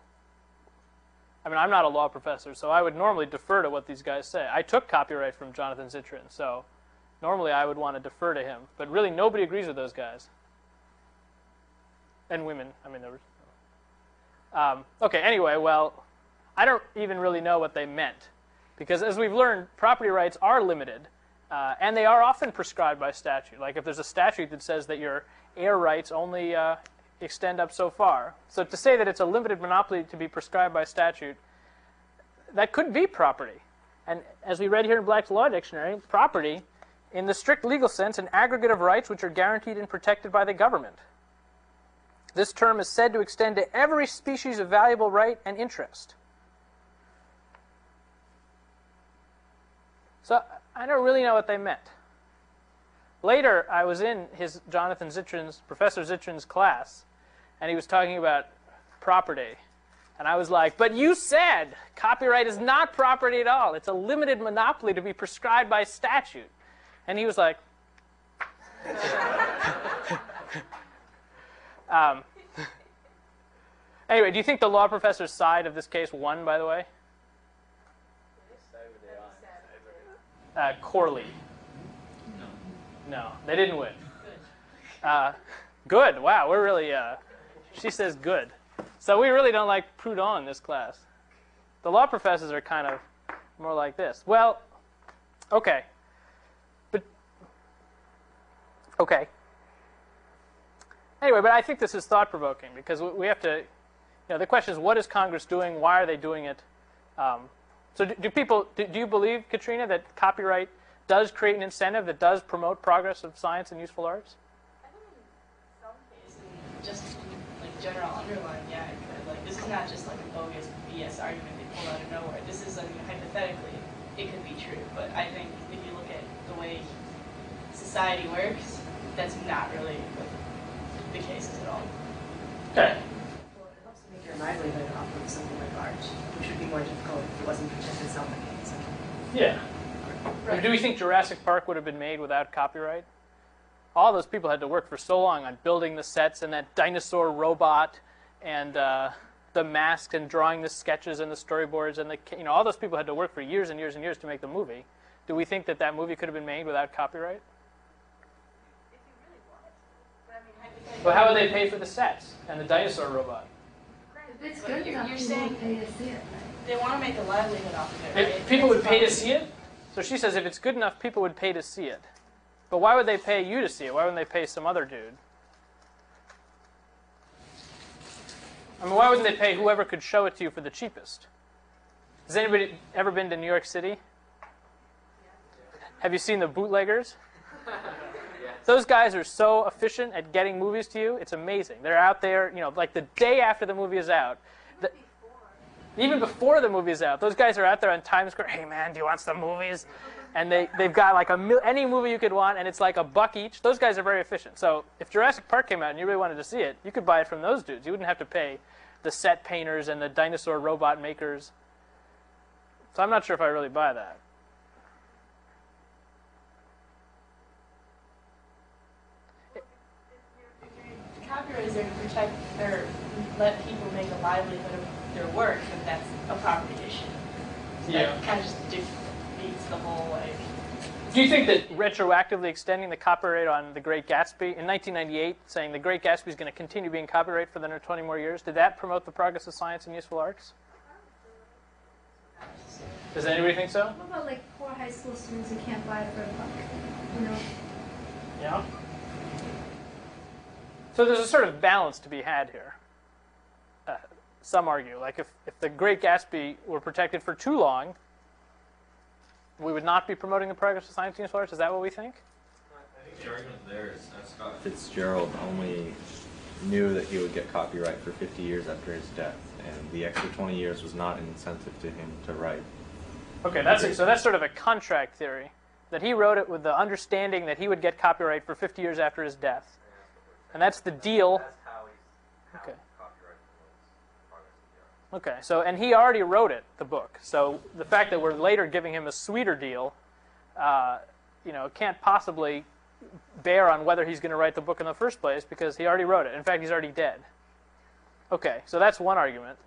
I mean, I'm not a law professor, so I would normally defer to what these guys say. I took copyright from Jonathan Zittrain, so normally I would want to defer to him. But really, nobody agrees with those guys. And women. I mean, there was... okay, anyway, well, I don't even really know what they meant. Because as we've learned, property rights are limited, and they are often prescribed by statute. Like if there's a statute that says that your air rights only extend up so far. So to say that it's a limited monopoly to be prescribed by statute, that could be property. And as we read here in Black's Law Dictionary, property, in the strict legal sense, an aggregate of rights which are guaranteed and protected by the government. This term is said to extend to every species of valuable right and interest. So I don't really know what they meant. Later, I was in Professor Zittrain's class, and he was talking about property. And I was like, but you said copyright is not property at all. It's a limited monopoly to be prescribed by statute. And he was like... Anyway, do you think the law professor's side of this case won, by the way? Corley. No, they didn't win. Good. Wow, we're really... she says good. So we really don't like Proudhon in this class. The law professors are kind of more like this. Well, okay. But, okay. Anyway, but I think this is thought-provoking because we have to... the question is, what is Congress doing? Why are they doing it? So do you believe, Katrina, that copyright does create an incentive that does promote progress of science and useful arts?
I think in some cases, just like general underline, yeah, it could. Like, this is not just like a bogus BS argument they pull out of nowhere. This is, I mean, hypothetically, it could be true. But I think if you look at the way society works, that's not really what the case is at all.
Okay.
Well, it helps to make your livelihood off of something like art, which would be more difficult if it wasn't protected self-made.
Yeah.
Right.
Do we think Jurassic Park would have been made without copyright? All those people had to work for so long on building the sets and that dinosaur robot and the masks and drawing the sketches and the storyboards and all those people had to work for years and years and years to make the movie. Do we think that that movie could have been made without copyright?
If you really want to. But I mean, hypothetically.
But how would they pay for the sets and the dinosaur robot?
If it's
But
good
you're
enough, you
saying-
won't pay to see it, right?
They want to make a livelihood off of it, right?
If people
That's
would pay to
probably-
see it? So she says if it's good enough, people would pay to see it. But why would they pay you to see it? Why wouldn't they pay some other dude? I mean, why wouldn't they pay whoever could show it to you for the cheapest? Has anybody ever been to New York City? Have you seen the bootleggers? Those guys are so efficient at getting movies to you. It's amazing. They're out there, like the day after the movie is out. Even before the movie is out, those guys are out there on Times Square. Hey, man, do you want some movies? And they've got like any movie you could want, and it's like $1 each. Those guys are very efficient. So if Jurassic Park came out and you really wanted to see it, you could buy it from those dudes. You wouldn't have to pay the set painters and the dinosaur robot makers. So I'm not sure if I really buy that.
Copyright is there to protect or let people make a livelihood of their work, and that's a property issue. So that kind of just defeats the whole
Do you think that retroactively extending the copyright on The Great Gatsby in 1998, saying The Great Gatsby is going to continue being copyright for the next 20 more years, did that promote the progress of science and useful arts? Does anybody think so?
What about like poor high school students who can't buy it for $1?
Yeah. So there's a sort of balance to be had here. Some argue, like if The Great Gatsby were protected for too long, we would not be promoting the progress of science and useful arts. Is that what we think?
I think the argument there is that Scott
Fitzgerald only knew that he would get copyright for 50 years after his death, and the extra 20 years was not an incentive to him to write.
Okay, so that's sort of a contract theory, that he wrote it with the understanding that he would get copyright for 50 years after his death. And that's the deal. Okay. Okay, so, and he already wrote it, the book. So the fact that we're later giving him a sweeter deal, can't possibly bear on whether he's going to write the book in the first place, because he already wrote it. In fact, he's already dead. Okay, so that's one argument.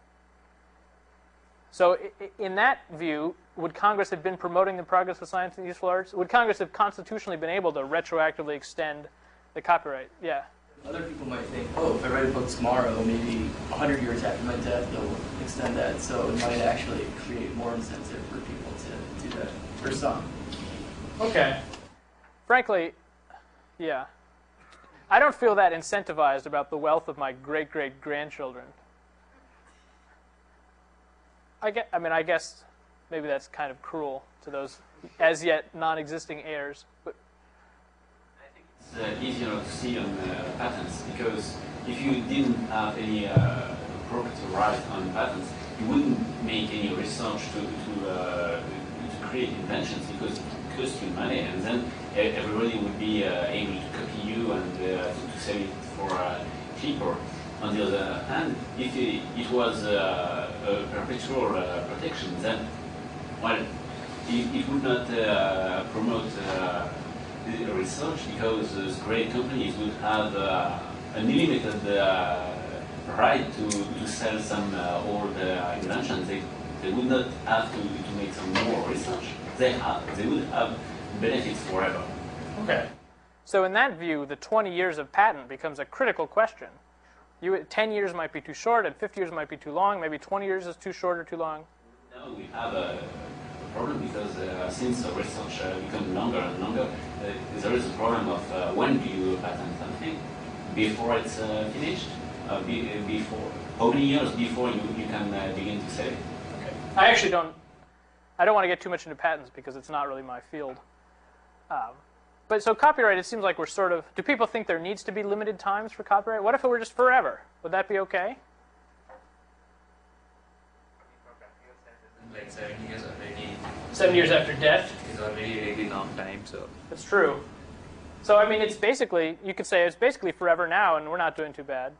So in that view, would Congress have been promoting the progress of science and useful arts? Would Congress have constitutionally been able to retroactively extend the copyright? Yeah.
Other people might think, oh, if I write a book tomorrow, maybe 100 years after my death, they'll extend that. So it might actually create more incentive for people to do that, for some.
Okay. Frankly, yeah. I don't feel that incentivized about the wealth of my great-great-grandchildren. I guess maybe that's kind of cruel to those as yet non-existing heirs. But
it's easier to see on patents, because if you didn't have any property right on patents, you wouldn't make any research to create inventions, because it costs you money, and then everybody would be able to copy you and to sell it for cheaper. On the other hand, if it was a perpetual protection, then, well, it would not promote research, because great companies would have unlimited right to sell some old inventions. They would not have to make some more research. They would have benefits forever.
Okay. So in that view, the 20 years of patent becomes a critical question. 10 years might be too short, and 50 years might be too long. Maybe 20 years is too short or too long.
No, we have a problem, because since the research becomes longer and longer, there is a problem of when do you patent something? Before it's finished? Before? How many years before you can begin to sell it?
Okay. I don't want to get too much into patents, because it's not really my field. But so copyright, it seems like we're sort of, do people think there needs to be limited times for copyright? What if it were just forever? Would that be okay?
like 7 years already.
7 years after death?
Is already a really long time, so.
That's true. So, I mean, it's basically, you could say it's basically forever now, and we're not doing too bad.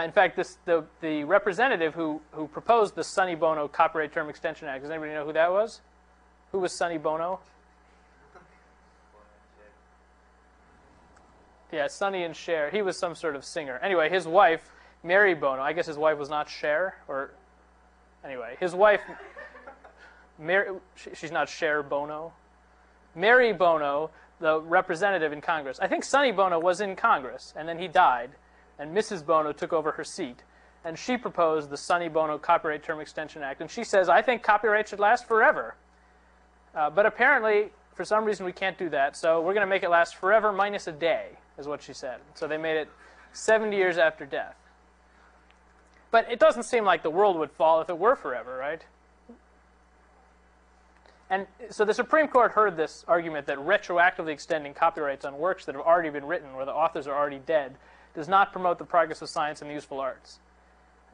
In fact, the representative who proposed the Sonny Bono Copyright Term Extension Act, does anybody know who that was? Who was Sonny Bono? Yeah, Sonny and Cher. He was some sort of singer. Anyway, his wife, Mary Bono, I guess his wife was not Cher, or anyway, his wife, she's not Cher Bono. Mary Bono, the representative in Congress. I think Sonny Bono was in Congress, and then he died, and Mrs. Bono took over her seat. And she proposed the Sonny Bono Copyright Term Extension Act. And she says, I think copyright should last forever. But apparently, for some reason, we can't do that. So we're going to make it last forever minus a day, is what she said. So they made it 70 years after death. But it doesn't seem like the world would fall if it were forever, right? And so the Supreme Court heard this argument that retroactively extending copyrights on works that have already been written, where the authors are already dead, does not promote the progress of science and the useful arts.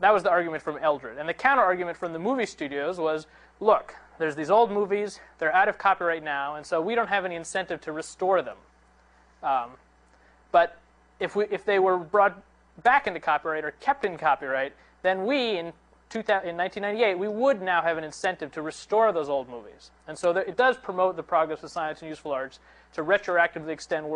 That was the argument from Eldred. And the counter-argument from the movie studios was, look, there's these old movies, they're out of copyright now, and so we don't have any incentive to restore them. But if they were brought back into copyright or kept in copyright, then we, in 1998, we would now have an incentive to restore those old movies. And so it does promote the progress of science and useful arts to retroactively extend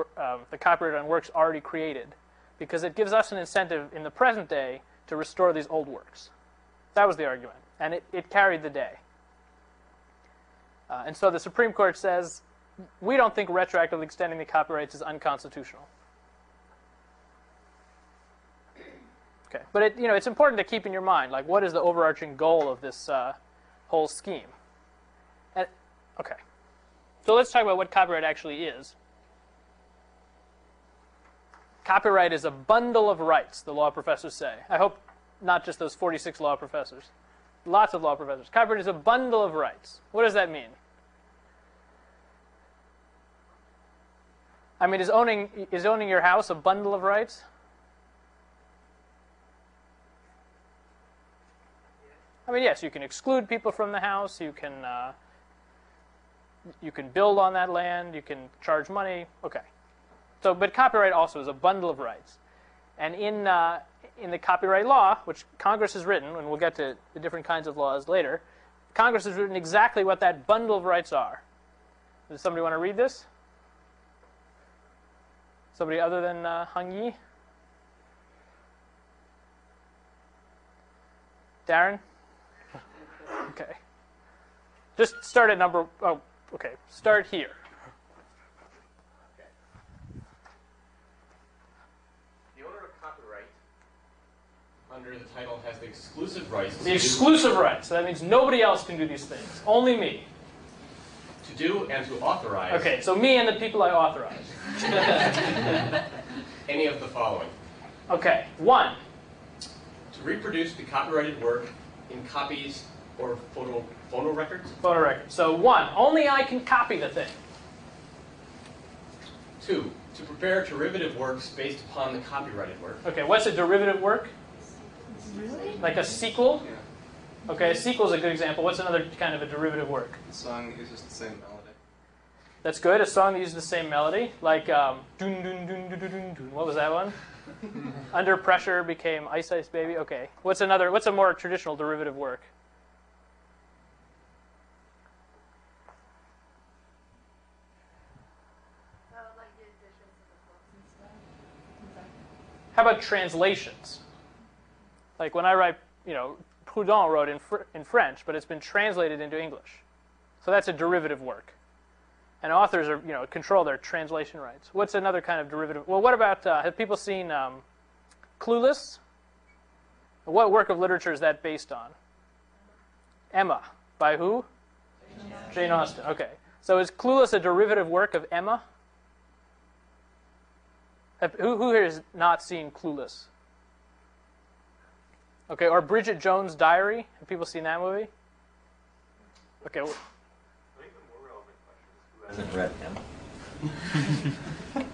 the copyright on works already created, because it gives us an incentive in the present day to restore these old works. That was the argument, and it carried the day. And so the Supreme Court says, we don't think retroactively extending the copyrights is unconstitutional. Okay, but it's important to keep in your mind, like, what is the overarching goal of this whole scheme? And, okay, so let's talk about what copyright actually is. Copyright is a bundle of rights, the law professors say. I hope not just those 46 law professors. Lots of law professors. Copyright is a bundle of rights. What does that mean? I mean, is owning your house a bundle of rights? I mean, yes, you can exclude people from the house. You can build on that land. You can charge money. Okay. So, but copyright also is a bundle of rights. And in the copyright law, which Congress has written, and we'll get to the different kinds of laws later, Congress has written exactly what that bundle of rights are. Does somebody want to read this? Somebody other than Hung Yi? Darren? Okay. Just start at number, oh, okay. Start here.
Okay. The owner of copyright under the title has the exclusive rights.
The exclusive rights. So that means nobody else can do these things. Only me.
To do and to authorize.
Okay, so me and the people I authorize.
Any of the following.
Okay, 1.
To reproduce the copyrighted work in copies or phono records.
Photo record. So 1, only I can copy the thing.
2, to prepare derivative works based upon the copyrighted work.
Okay, what's a derivative work?
Really?
Like a sequel?
Yeah.
Okay, a sequel is a good example. What's another kind of a derivative work?
The song uses the same melody.
That's good. A song that uses the same melody, like dun dun dun dun dun dun dun. What was that one? Under Pressure became Ice Ice Baby. Okay. What's a more traditional derivative work?
Like the editions of the books and stuff.
How about translations? Like when I write, Proudhon wrote in French, but it's been translated into English. So that's a derivative work. And authors are, control their translation rights. What's another kind of derivative? Well, what about, have people seen Clueless? What work of literature is that based on? Emma. By who? Jane Austen. Okay. So is Clueless a derivative work of Emma? Who here has not seen Clueless? Okay, or Bridget Jones' Diary? Have people seen that movie? Okay.
I think the more relevant question is who hasn't read Emma.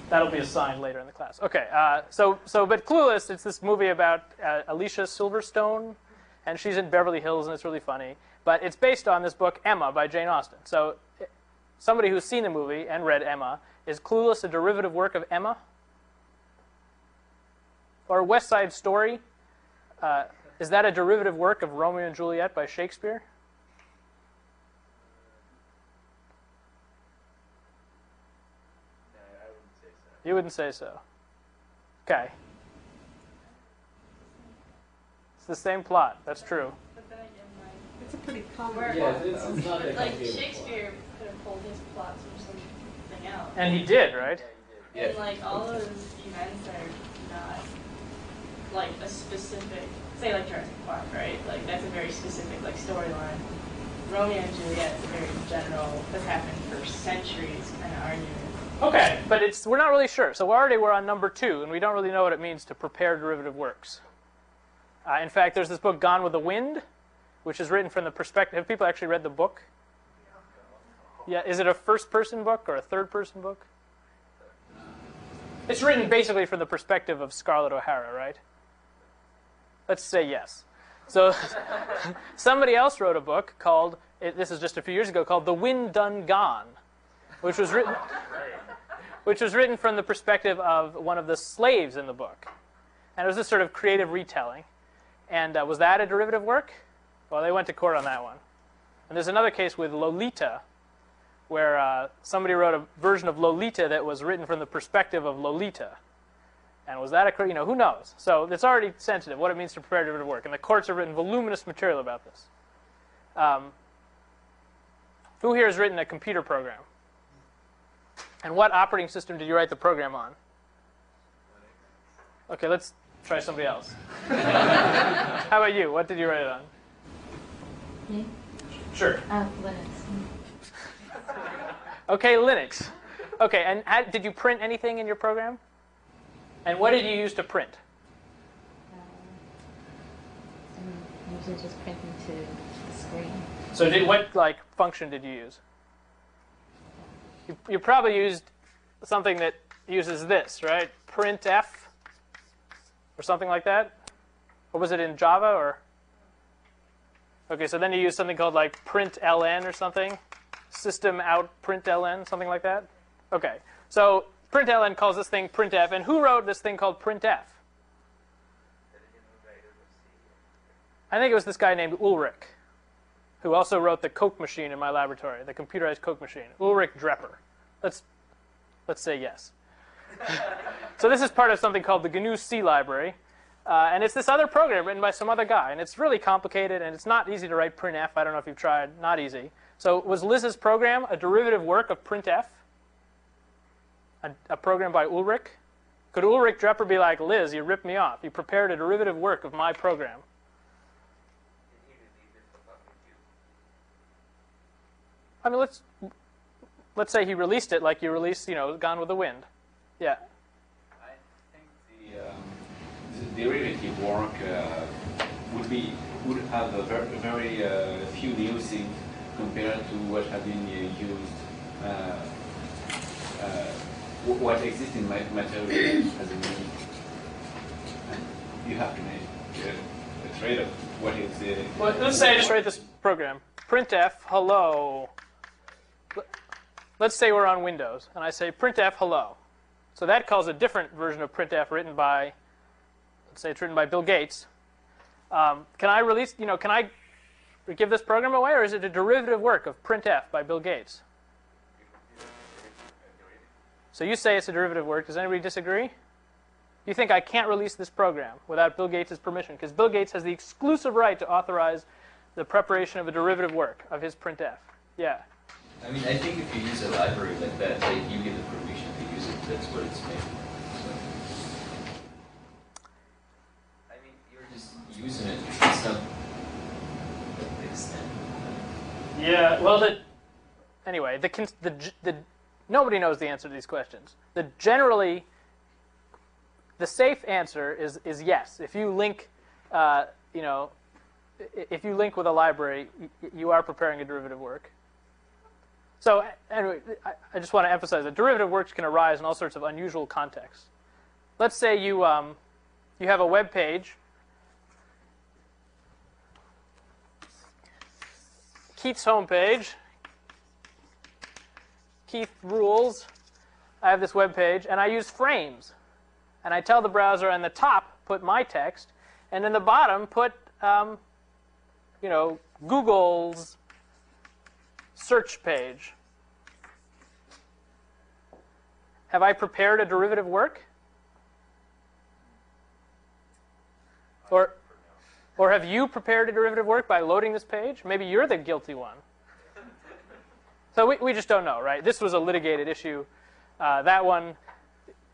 That'll be assigned later in the class. Okay, but Clueless, it's this movie about Alicia Silverstone, and she's in Beverly Hills, and it's really funny. But it's based on this book, Emma, by Jane Austen. So somebody who's seen the movie and read Emma, is Clueless a derivative work of Emma? Or West Side Story? Is that a derivative work of Romeo and Juliet by Shakespeare?
No, I wouldn't say so.
You wouldn't say so. Okay. It's the same plot. That's true.
But then again,
It's a pretty common
Yeah,
plot.
it's not that
like
complicated.
Shakespeare could have pulled his plots from something else.
And he did, right?
Yeah.
And like all those events are not like a specific, say like Jurassic Park, right? Like that's a very specific like storyline. Romeo and Juliet is a very general, has happened for centuries kind of argument.
Okay, but we're not really sure. So we're on number 2, and we don't really know what it means to prepare derivative works. In fact, there's this book, Gone with the Wind, which is written from the perspective. Have people actually read the book? Yeah, is it a first-person book or a third-person book? It's written basically from the perspective of Scarlett O'Hara, right? Let's say yes. So somebody else wrote a book called, this is just a few years ago, called The Wind Done Gone, which was written from the perspective of one of the slaves in the book. And it was this sort of creative retelling. And was that a derivative work? Well, they went to court on that one. And there's another case with Lolita, where somebody wrote a version of Lolita that was written from the perspective of Lolita. And was that a, who knows? So it's already sensitive, what it means to prepare derivative work. And the courts have written voluminous material about this. Who here has written a computer program? And what operating system did you write the program on? Okay, let's try somebody else. How about you? What did you write it on?
Me?
Sure.
Linux.
Okay, Linux. Okay, and did you print anything in your program? And what did you use to print?
I'm usually just printing to the screen.
So what function did you use? You probably used something that uses this, right? Printf or something like that? Or was it in Java or? Okay, so then you use something called like println or something? System out println, something like that? Okay, so println calls this thing printf, and who wrote this thing called printf? I think it was this guy named Ulrich, who also wrote the Coke machine in my laboratory, the computerized Coke machine. Ulrich Drepper. Let's say yes. So this is part of something called the GNU C library. And it's this other program written by some other guy. And it's really complicated, and it's not easy to write printf. I don't know if you've tried. Not easy. So was Liz's program a derivative work of printf? A program by Ulrich? Could Ulrich Drepper be like, Liz, you ripped me off. You prepared a derivative work of my program. I mean, let's say he released it like you released, Gone with the Wind. Yeah.
I think the derivative work would have a very few new things compared to what have been used, what exists in material as a meaning. You have to make a trade-off. What is the?
Well, let's say I just write this program. Printf hello. Let's say we're on Windows, and I say printf hello. So that calls a different version of printf written by, let's say it's written by Bill Gates. Can I release, can I give this program away, or is it a derivative work of printf by Bill Gates? So you say it's a derivative work. Does anybody disagree? You think I can't release this program without Bill Gates' permission, because Bill Gates has the exclusive right to authorize the preparation of a derivative work of his printf. Yeah.
I mean, I think if you use a library like that, like you give the permission to use it, that's what it's made for. So, I mean, you're just using it. It's not the extent.
Yeah. Well, anyway, nobody knows the answer to these questions. Generally, the safe answer is yes. If you link, if you link with a library, you are preparing a derivative work. So anyway, I just want to emphasize that derivative works can arise in all sorts of unusual contexts. Let's say you have a web page. Keith's homepage. Keith rules. I have this web page, and I use frames. And I tell the browser on the top, put my text, and in the bottom, put Google's search page. Have I prepared a derivative work? Or have you prepared a derivative work by loading this page? Maybe you're the guilty one. So we just don't know, right? This was a litigated issue. That one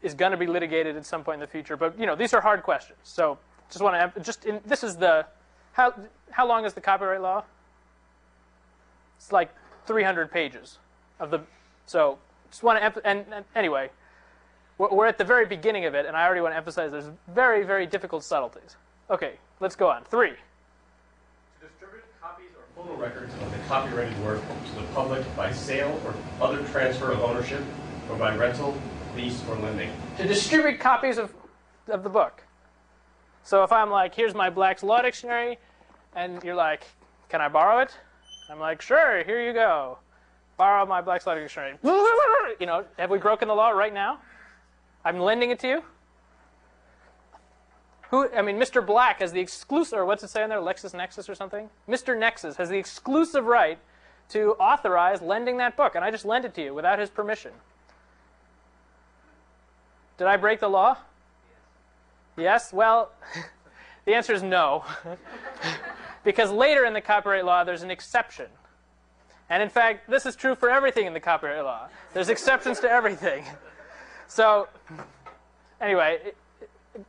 is going to be litigated at some point in the future. But these are hard questions. So just want to this is the how long is the copyright law? It's like 300 pages of the. So just want to and anyway, we're at the very beginning of it, and I already want to emphasize there's very, very difficult subtleties. Okay, let's go on. 3.
To distribute copies or Photo records of the copyrighted work to the public by sale or other transfer of ownership, or by rental, lease, or lending.
To distribute copies of the book. So if I'm like, here's my Black's Law Dictionary, and you're like, can I borrow it? I'm like, sure, here you go. Borrow my Black's Law Dictionary. You know, have we broken the law right now? I'm lending it to you? Mr. Black has the exclusive, or what's it say in there, lexis-nexis or something? Mr. Nexus has the exclusive right to authorize lending that book, and I just lent it to you without his permission. Did I break the law? Yes? Well, the answer is no. Because later in the copyright law, there's an exception. And in fact, this is true for everything in the copyright law. There's exceptions to everything. So, anyway,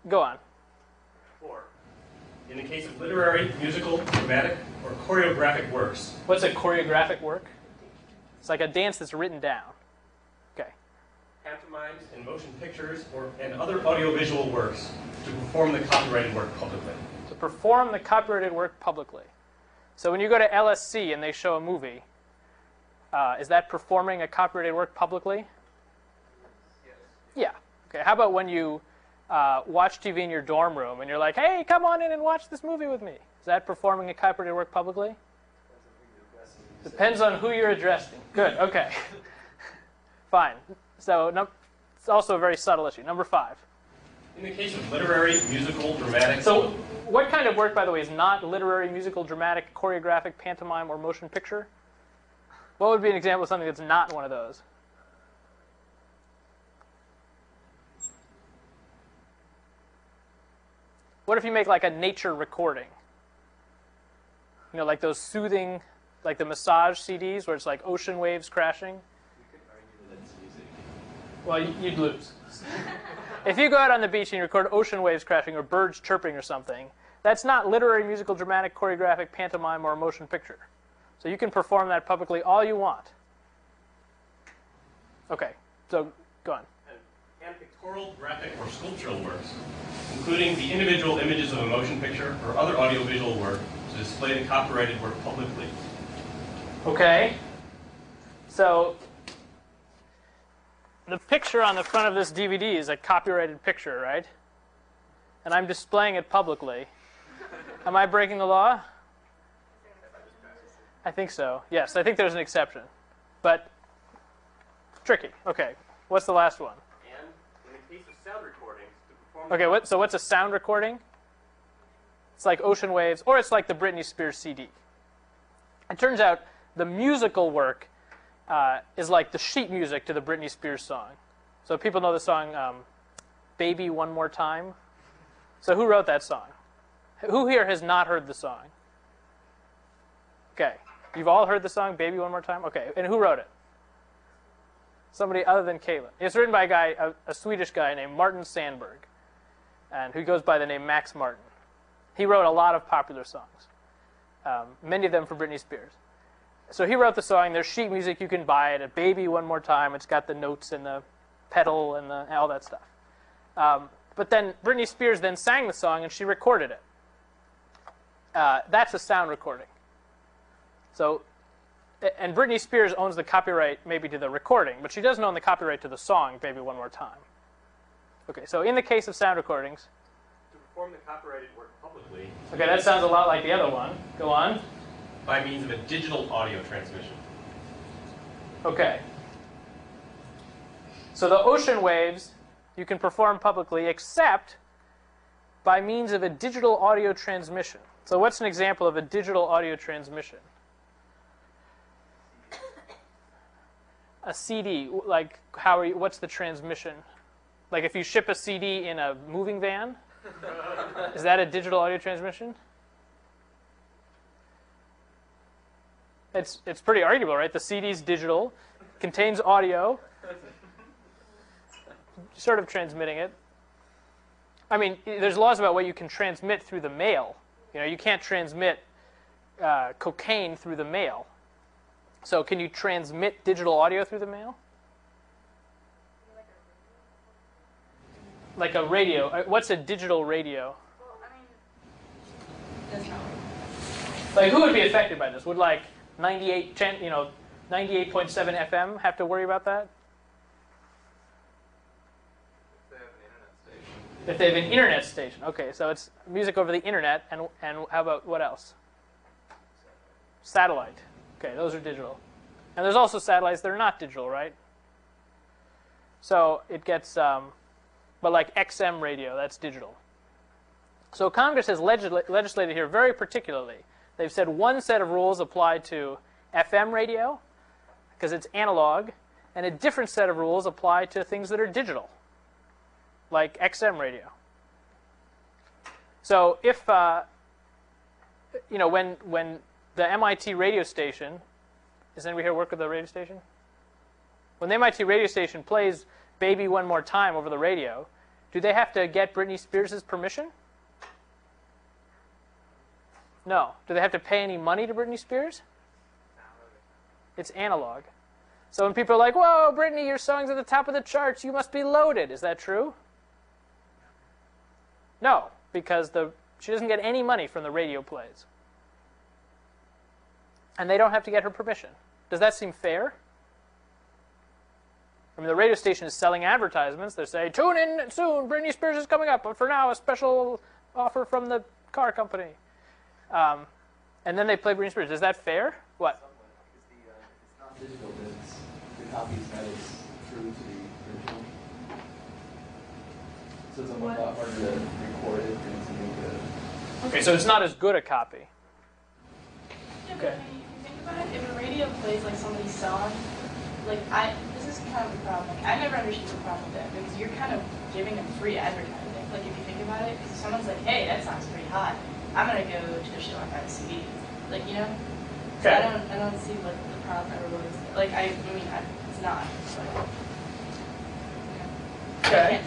go on.
4. In the case of literary, musical, dramatic, or choreographic works.
What's a choreographic work? It's like a dance that's written down. Okay.
Pantomimes and motion pictures and other audiovisual works to perform the copyrighted work publicly.
To perform the copyrighted work publicly. So when you go to LSC and they show a movie, is that performing a copyrighted work publicly?
Yes.
Yeah. Okay. How about when you watch TV in your dorm room and you're like, hey, come on in and watch this movie with me? Is that performing a copyrighted work publicly? Depends on who you're addressing. Good. Okay. Fine. So it's also a very subtle issue. Number 5.
In the case of literary, musical, dramatic.
So what kind of work, by the way, is not literary, musical, dramatic, choreographic, pantomime, or motion picture? What would be an example of something that's not one of those? What if you make like a nature recording? You know, like those soothing, like the massage CDs where it's like ocean waves crashing? Well, you'd lose. If you go out on the beach and you record ocean waves crashing or birds chirping or something, that's not literary, musical, dramatic, choreographic, pantomime, or a motion picture. So you can perform that publicly all you want. Okay, so go on.
And pictorial, graphic, or sculptural works, including the individual images of a motion picture or other audiovisual work to display the copyrighted work publicly.
Okay, so the picture on the front of this DVD is a copyrighted picture, right? And I'm displaying it publicly. Am I breaking the law? I think so. Yes, I think there's an exception. But tricky. Okay, what's the last one?
And in the case of sound recordings, to perform.
Okay, so what's a sound recording? It's like ocean waves, or it's like the Britney Spears CD. It turns out the musical work is like the sheet music to the Britney Spears song. So people know the song Baby One More Time. So who wrote that song? Who here has not heard the song? Okay. You've all heard the song Baby One More Time? Okay. And who wrote it? Somebody other than Caitlin. It's written by a Swedish guy named Martin Sandberg, and who goes by the name Max Martin. He wrote a lot of popular songs, many of them for Britney Spears. So he wrote the song. There's sheet music you can buy it. A Baby One More Time. It's got the notes and the pedal and all that stuff. But then Britney Spears then sang the song and she recorded it. That's a sound recording. So, and Britney Spears owns the copyright maybe to the recording, but she doesn't own the copyright to the song Baby One More Time. Okay, so in the case of sound recordings.
To perform the copyrighted work publicly.
Okay, that sounds a lot like the other one. Go on.
By means of a digital audio transmission.
Okay. So the ocean waves you can perform publicly except by means of a digital audio transmission. So what's an example of a digital audio transmission? A CD, like what's the transmission? Like if you ship a CD in a moving van, is that a digital audio transmission? It's pretty arguable, right? The CD's digital, contains audio, sort of transmitting it. I mean, there's laws about what you can transmit through the mail. You know, you can't transmit cocaine through the mail. So can you transmit digital audio through the mail? Like a radio. What's a digital radio?
Well, I mean, that's not
Like, who would be affected by this? Would like 98.7 FM have to worry about that? If they have an internet station. Okay, so it's music over the internet, and how about what else? Satellite. Okay, those are digital. And there's also satellites that are not digital, right? So it gets, but like XM radio, that's digital. So Congress has legislated here very particularly. They've said one set of rules apply to FM radio, because it's analog, and a different set of rules apply to things that are digital, like XM radio. So if, when the MIT radio station, does anybody here work with the radio station? When the MIT radio station plays Baby One More Time over the radio, do they have to get Britney Spears' permission? No. Do they have to pay any money to Britney Spears? It's analog. So when people are like, whoa, Britney, your song's at the top of the charts, you must be loaded. Is that true? No, because she doesn't get any money from the radio plays. And they don't have to get her permission. Does that seem fair? I mean, the radio station is selling advertisements. They say, tune in soon, Britney Spears is coming up, but for now, a special offer from the car company. And then they play Britney Spears. Is that fair? What?
It's not digital, but the copy is not as true to the original. So it's a lot harder to record it and to make a...
Okay, so it's not as good a copy.
Yeah, okay. But when you think about it, if a radio plays like somebody's song, this is kind of a problem. I never understood the problem with that, because you're kind of giving them free advertising. Like, if you think about it, because someone's like, hey, that sounds pretty hot. I'm going to go to a show and buy a CD. Like, you know? So
okay.
I don't see what the problem ever was. Like, I mean, it's not. But,
okay.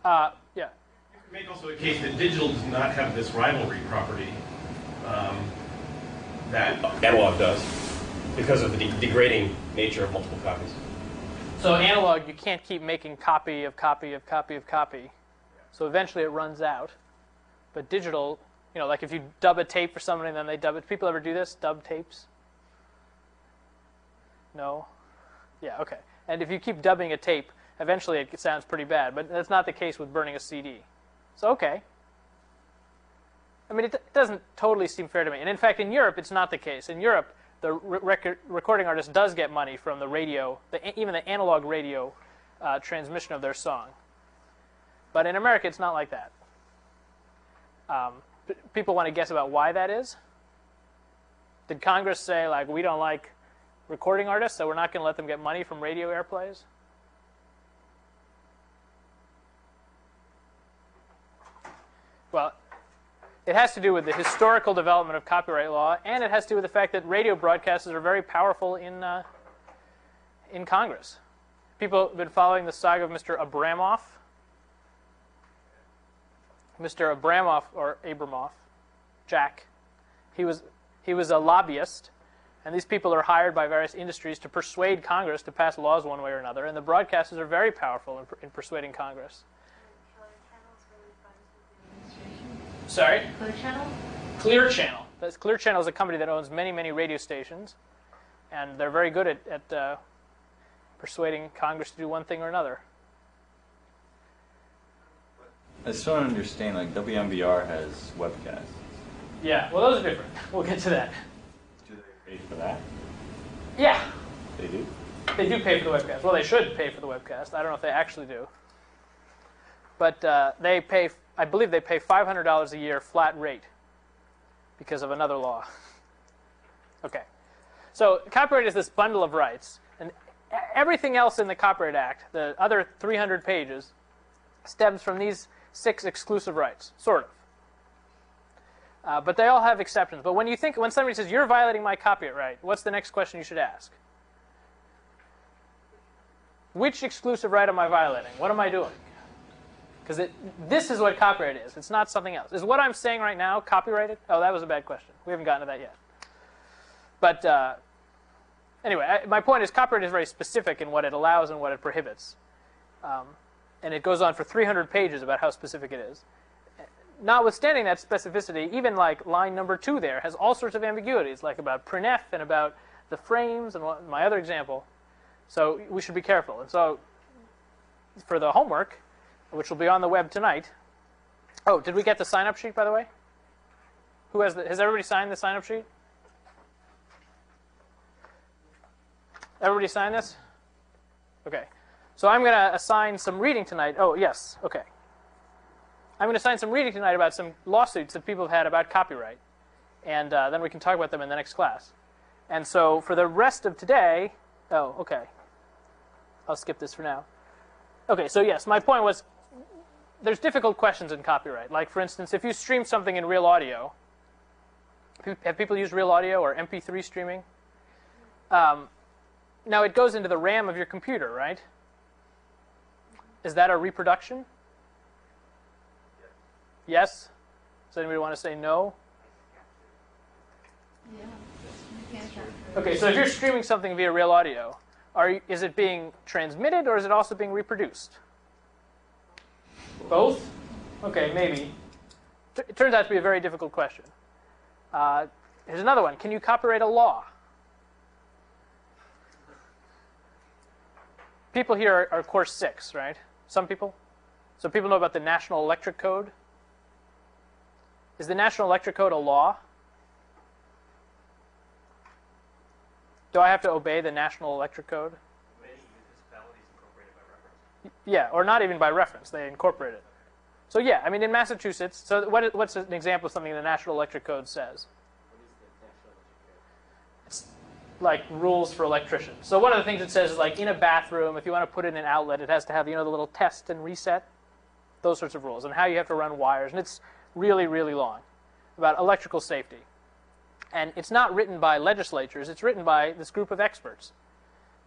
Yeah.
You can make also a case that digital does not have this rivalry property that analog does because of the degrading nature of multiple copies.
So analog, you can't keep making copy of copy of copy of copy. So eventually it runs out. But digital, like if you dub a tape for somebody and then they dub it. People ever do this? Dub tapes? No? Yeah, okay. And if you keep dubbing a tape, eventually it sounds pretty bad. But that's not the case with burning a CD. So, okay. I mean, it doesn't totally seem fair to me. And in fact, in Europe, it's not the case. In Europe, the recording artist does get money from the radio, even the analog radio transmission of their song. But in America, it's not like that. People want to guess about why that is? Did Congress say, like, we don't like recording artists, so we're not going to let them get money from radio airplays? Well, it has to do with the historical development of copyright law, and it has to do with the fact that radio broadcasters are very powerful in Congress. People have been following the saga of Mr. Abramoff. Mr. Abramoff, or Abramoff, Jack, he was a lobbyist, and these people are hired by various industries to persuade Congress to pass laws one way or another, and the broadcasters are very powerful in persuading Congress. Sorry?
Clear Channel?
Clear Channel. Clear Channel is a company that owns many, many radio stations, and they're very good at persuading Congress to do one thing or another.
I still don't understand, like, WMBR has webcasts.
Yeah, well, those are different. We'll get to that.
Do they pay for that?
Yeah.
They do?
They do pay for the webcast. Well, they should pay for the webcast. I don't know if they actually do. But they pay, I believe they pay $500 a year flat rate because of another law. Okay. So copyright is this bundle of rights. And everything else in the Copyright Act, the other 300 pages, stems from these 6 exclusive rights, sort of. But they all have exceptions. But when somebody says, you're violating my copyright right, what's the next question you should ask? Which exclusive right am I violating? What am I doing? Because this is what copyright is. It's not something else. Is what I'm saying right now copyrighted? Oh, that was a bad question. We haven't gotten to that yet. But anyway, my point is copyright is very specific in what it allows and what it prohibits. And it goes on for 300 pages about how specific it is. notwithstanding that specificity, even like line number 2 there has all sorts of ambiguities, like about printf and about the frames and my other example. So we should be careful. And so for the homework, which will be on the web tonight. Oh, did we get the sign-up sheet, by the way? Who has everybody signed the sign-up sheet? Everybody signed this? Okay. So I'm going to assign some reading tonight. Oh, yes. Okay. I'm going to assign some reading tonight about some lawsuits that people have had about copyright. And then we can talk about them in the next class. And so for the rest of today, oh, okay. I'll skip this for now. Okay, so yes, my point was there's difficult questions in copyright. Like, for instance, if you stream something in real audio, have people used real audio or MP3 streaming? Now, it goes into the RAM of your computer, right? Is that a reproduction? Yes? Does anybody want to say no?
Yeah.
Okay, so if you're streaming something via real audio, is it being transmitted or is it also being reproduced? Both? Okay, maybe. It turns out to be a very difficult question. Here's another one. Can you copyright a law? People here are course 6, right? Some people? So people know about the National Electric Code? Is the National Electric Code a law? Do I have to obey the National Electric Code?
Many municipalities incorporated by reference.
Yeah, or not even by reference. They incorporate it. So yeah, I mean, in Massachusetts, so what's an example of something the National Electric Code says?
What is the National Electric Code?
It's like rules for electricians. So one of the things it says is like in a bathroom, if you want to put in an outlet, it has to have, the little test and reset, those sorts of rules, and how you have to run wires. And it's really, really long about electrical safety. And it's not written by legislatures. It's written by this group of experts.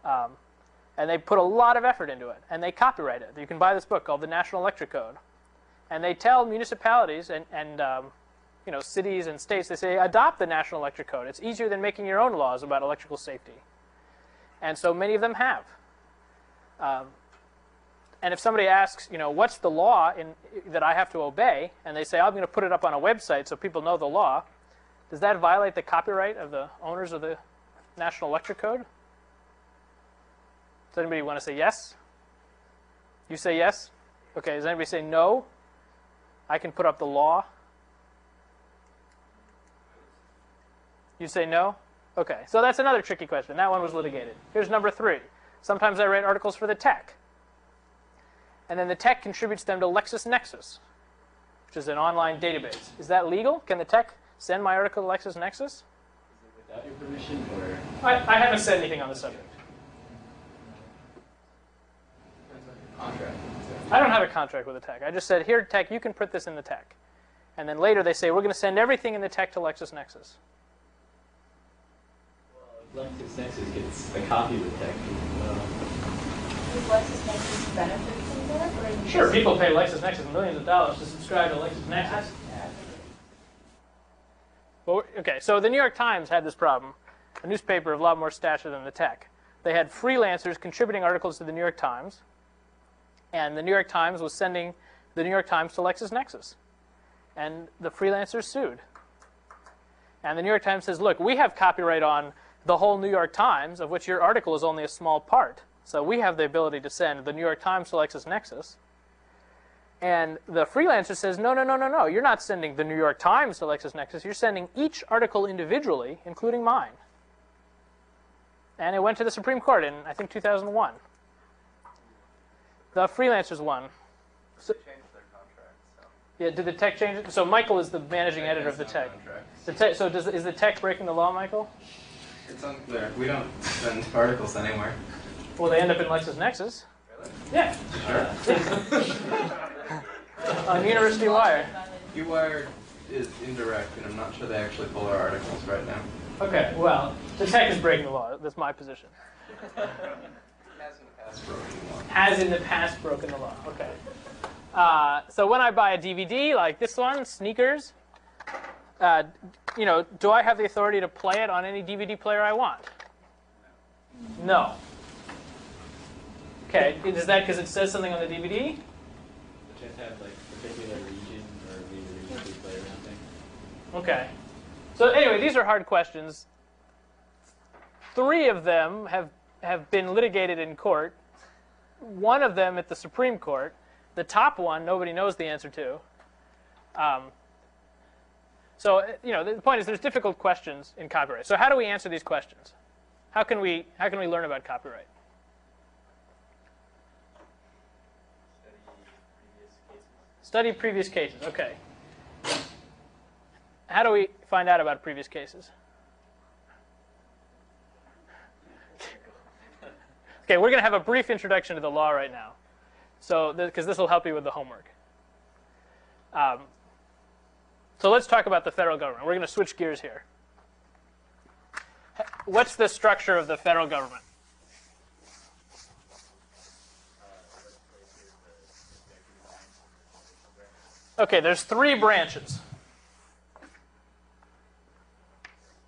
And they put a lot of effort into it. And they copyright it. You can buy this book called The National Electric Code. And they tell municipalities and cities and states, they say, adopt the National Electric Code. It's easier than making your own laws about electrical safety. And so many of them have. And if somebody asks, what's the law that I have to obey, and they say, I'm going to put it up on a website so people know the law, does that violate the copyright of the owners of the National Electric Code? Does anybody want to say yes? You say yes? Okay, does anybody say no? I can put up the law? You say no? Okay, so that's another tricky question. That one was litigated. Here's number 3. Sometimes I write articles for the tech. And then the tech contributes them to lexis-nexis, which is an online database. Is that legal? Can the tech send my article to lexis-nexis?
Is it without your permission, or?
I haven't said anything on the subject.
Contract.
I don't have a contract with the tech. I just said, here, tech, you can put this in the tech. And then later they say, we're going to send everything in the tech to lexis-nexis.
Well, if lexis-nexis gets a copy of the tech,
Does LexisNexis benefit from that? Or is it
Sure,
just-
people pay LexisNexis millions of dollars to subscribe to LexisNexis. Well, okay, so the New York Times had this problem. A newspaper of a lot more stature than the tech. They had freelancers contributing articles to the New York Times, and the New York Times was sending the New York Times to LexisNexis. And the freelancers sued. And the New York Times says, look, we have copyright on the whole New York Times, of which your article is only a small part. So we have the ability to send the New York Times to LexisNexis. And the freelancer says, no, no, no, no, no. You're not sending the New York Times to LexisNexis. You're sending each article individually, including mine. And it went to the Supreme Court in, I think, 2001. The freelancers won. So,
They changed their contract, so.
yeah, did the tech change it? So Michael is the managing editor of the tech. So is the tech breaking the law, Michael?
It's unclear. We don't send articles anywhere.
Well, they end up in LexisNexis.
Really?
Yeah.
Sure.
On University Wire.
UWire is indirect, and I'm not sure they actually pull our articles right now.
Okay, well, the tech is breaking the law. That's my position.
Has in the past broken the law.
Has in the past broken the law. Okay. So when I buy a DVD like this one, Sneakers, do I have the authority to play it on any DVD player I want? No. Okay, is that because it says something on the DVD?
which have like particular region or maybe region. play around thing.
Okay. So anyway, these are hard questions. 3 of them have been litigated in court. 1 of them at the Supreme Court. The top one, nobody knows the answer to. So the point is, there's difficult questions in copyright. So how do we answer these questions? How can we learn about copyright? Study previous cases. Okay. How do we find out about previous cases? Okay, we're going to have a brief introduction to the law right now, so because this will help you with the homework. So let's talk about the federal government. We're going to switch gears here. What's the structure of the federal government? Okay, there's 3 branches.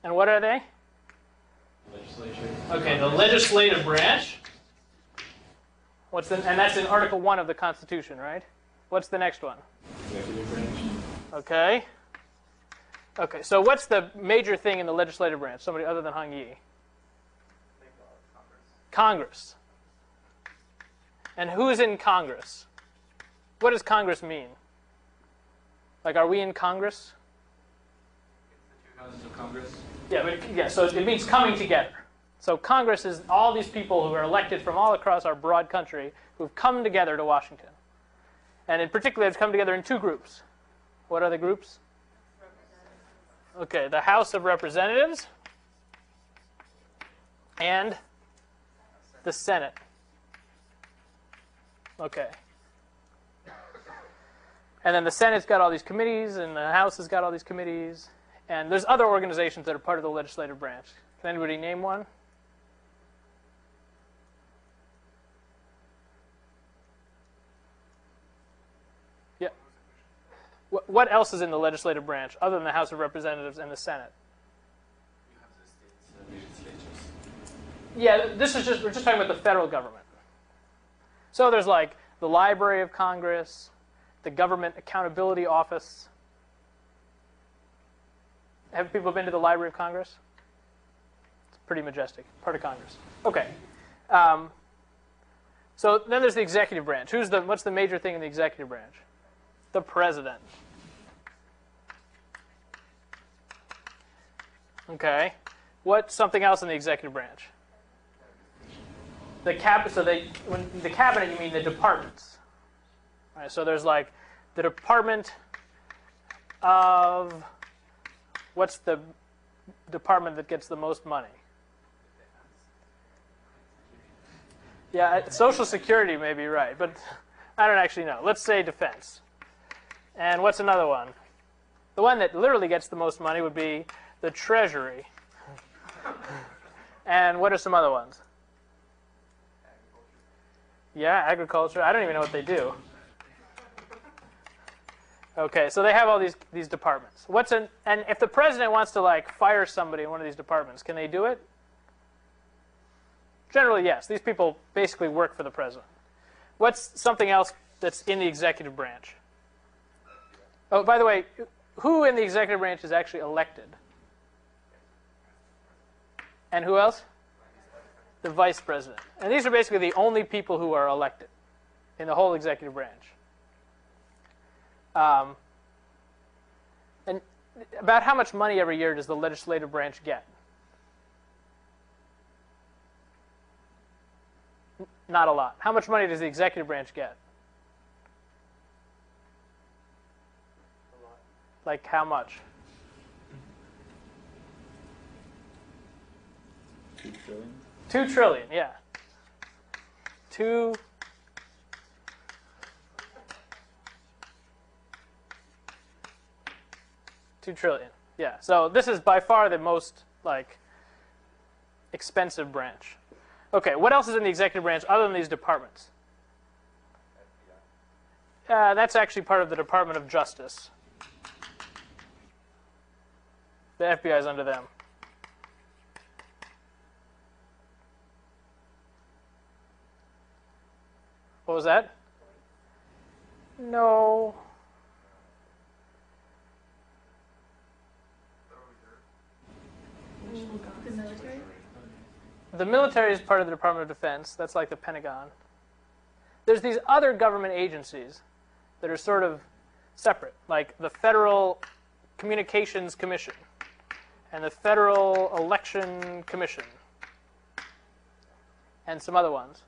And what are they?
Legislature.
Okay, the legislative branch. And that's in Article 1 of the Constitution, right? What's the next one?
Executive branch.
Okay. Okay, so what's the major thing in the legislative branch? Somebody other than Hung Yi? Congress. And who's in Congress? What does Congress mean? Like, are we in Congress?
It's the 2 houses of Congress.
Yeah, so it means coming together. So Congress is all these people who are elected from all across our broad country who've come together to Washington. And in particular, they've come together in 2 groups. What are the groups? Okay, the House of Representatives and the Senate. Okay. And then the Senate's got all these committees, and the House has got all these committees. And there's other organizations that are part of the legislative branch. Can anybody name one? Yeah. What else is in the legislative branch other than the House of Representatives and the Senate?
You have the states' legislatures.
Yeah, we're just talking about the federal government. So there's like the Library of Congress, the Government Accountability Office. Have people been to the Library of Congress? It's pretty majestic, part of Congress. Okay. So then there's the executive branch. What's the major thing in the executive branch? The president. Okay. What's something else in the executive branch? The when the cabinet, you mean the departments. All right, so there's like the Department of, what's the department that gets the most money? Yeah, Social Security may be right, but I don't actually know. Let's say defense. And what's another one? The one that literally gets the most money would be the Treasury. And what are some other ones? Yeah, agriculture. I don't even know what they do. Okay, so they have all these departments. And if the president wants to like fire somebody in one of these departments, can they do it? Generally, yes. These people basically work for the president. What's something else that's in the executive branch? Oh, by the way, who in the executive branch is actually elected? And who else? The vice president. And these are basically the only people who are elected in the whole executive branch. And about how much money every year does the legislative branch get? Not a lot. How much money does the executive branch get?
A lot.
Like how much?
$2 trillion.
2 trillion, yeah. 2 trillion. Yeah. So this is by far the most like expensive branch. Okay, what else is in the executive branch other than these departments? That's actually part of the Department of Justice. The FBI is under them. What was that? No.
The military?
The military is part of the Department of Defense. That's like the Pentagon. There's these other government agencies that are sort of separate, like the Federal Communications Commission and the Federal Election Commission and some other ones.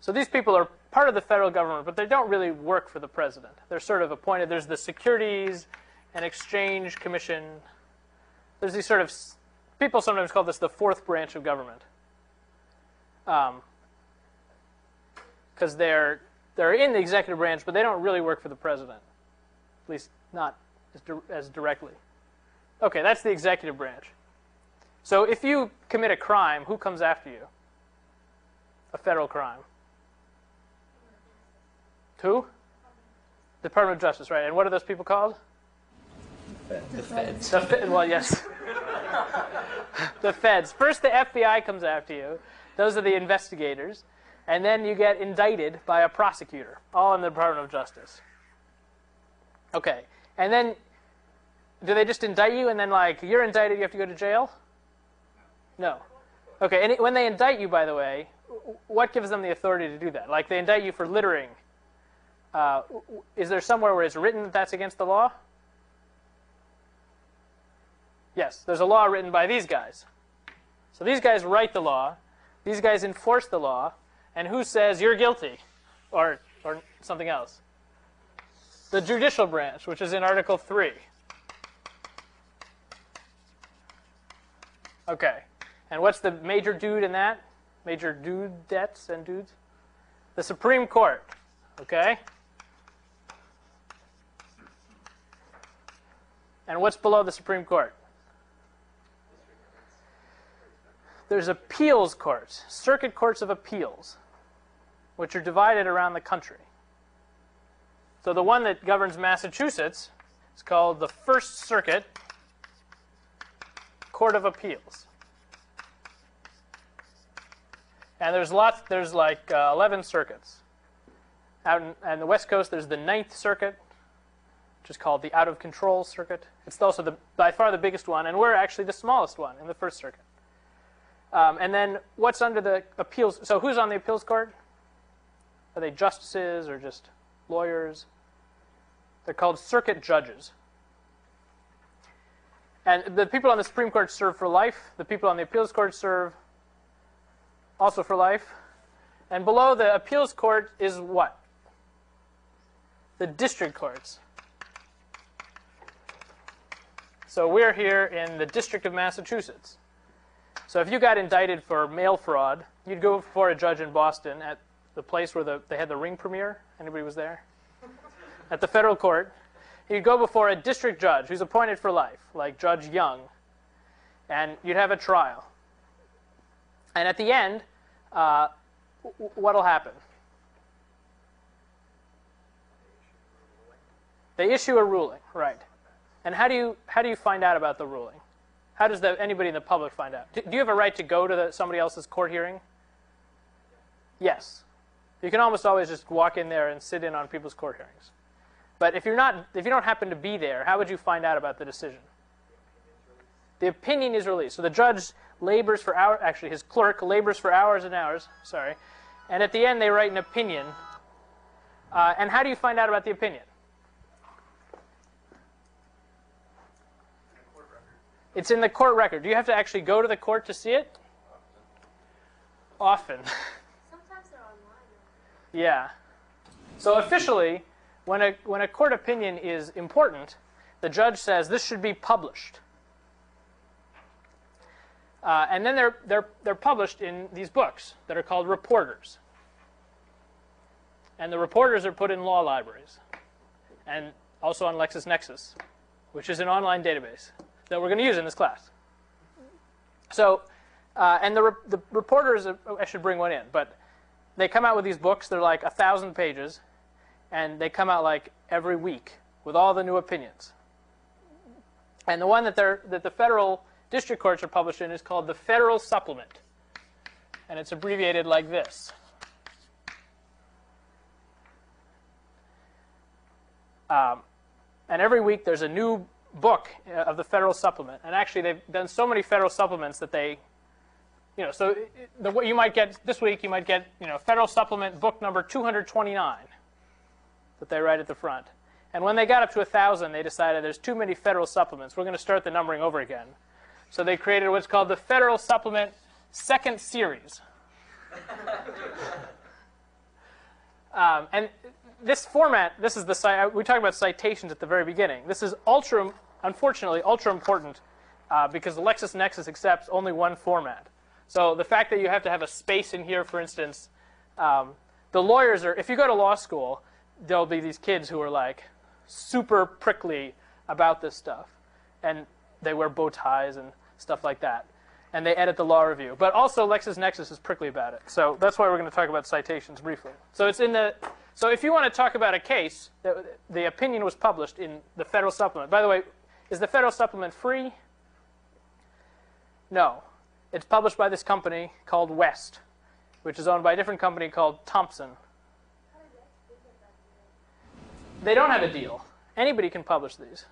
So these people are part of the federal government, but they don't really work for the president. They're sort of appointed. There's the Securities and Exchange Commission. There's these sort of, people sometimes call this the fourth branch of government. Because they're in the executive branch, but they don't really work for the president, at least not as directly. Okay, that's the executive branch. So if you commit a crime, who comes after you? A federal crime. Who? Department of Justice, right? And what are those people called?
The feds.
Well, yes. The feds. First, the FBI comes after you. Those are the investigators. And then you get indicted by a prosecutor, all in the Department of Justice. Okay. And then, do they just indict you and then, like, you're indicted, you have to go to jail? No. Okay, and when they indict you, by the way, what gives them the authority to do that? Like, they indict you for littering. Is there somewhere where it's written that that's against the law? Yes, there's a law written by these guys. So these guys write the law. These guys enforce the law. And who says you're guilty? Or something else? The judicial branch, which is in Article 3. Okay. And what's the major dude in that? Major dudettes and dudes? The Supreme Court. Okay? And what's below the Supreme Court? There's appeals courts, circuit courts of appeals, which are divided around the country. So the one that governs Massachusetts is called the First Circuit Court of Appeals. And there's like 11 circuits. Out on the West Coast, there's the Ninth Circuit, which is called the Out of Control Circuit. It's also by far the biggest one, and we're actually the smallest one in the First Circuit. And then what's under the appeals? So who's on the appeals court? Are they justices or just lawyers? They're called circuit judges. And the people on the Supreme Court serve for life. The people on the appeals court serve also for life. And below the appeals court is what? The district courts. So we're here in the District of Massachusetts. So if you got indicted for mail fraud, you'd go before a judge in Boston at the place where they had the Ring premiere. Anybody was there? At the federal court. You'd go before a district judge who's appointed for life, like Judge Young. And you'd have a trial. And at the end, what'll happen? They issue a ruling, right? And how do you find out about the ruling? How does anybody in the public find out? Do you have a right to go to somebody else's court hearing? Yes. You can almost always just walk in there and sit in on people's court hearings. But if you don't happen to be there, how would you find out about the decision? The opinion is released. So the judge labors for hours. Actually, his clerk labors for hours and hours. Sorry. And at the end, they write an opinion. And how do you find out about the opinion? It's in the court record. Do you have to actually go to the court to see it? Often.
Sometimes they're online.
Yeah. So officially, when a court opinion is important, the judge says this should be published. And then they're published in these books that are called reporters. And the reporters are put in law libraries, and also on lexis-nexis, which is an online database that we're going to use in this class. So, and the reporters, I should bring one in, but they come out with these books. They're like 1,000 pages, and they come out like every week with all the new opinions. And the one that the federal district courts are published in is called the Federal Supplement, and it's abbreviated like this. And every week there's a new book of the federal supplement. And actually, they've done so many federal supplements that they, so what you might get this week, you might get, federal supplement book number 229 that they write at the front. And when they got up to 1,000, they decided there's too many federal supplements. We're going to start the numbering over again. So they created what's called the Federal Supplement Second Series. And this format, this is we talked about citations at the very beginning. This is unfortunately, ultra important because the lexis-nexis accepts only one format. So the fact that you have to have a space in here, for instance, the lawyers if you go to law school, there'll be these kids who are like super prickly about this stuff. And they wear bow ties and stuff like that. And they edit the law review. But also lexis-nexis is prickly about it. So that's why we're going to talk about citations briefly. So if you want to talk about a case, the opinion was published in the Federal Supplement. By the way, is the Federal Supplement free? No. It's published by this company called West, which is owned by a different company called Thompson. They don't have a deal. Anybody can publish these.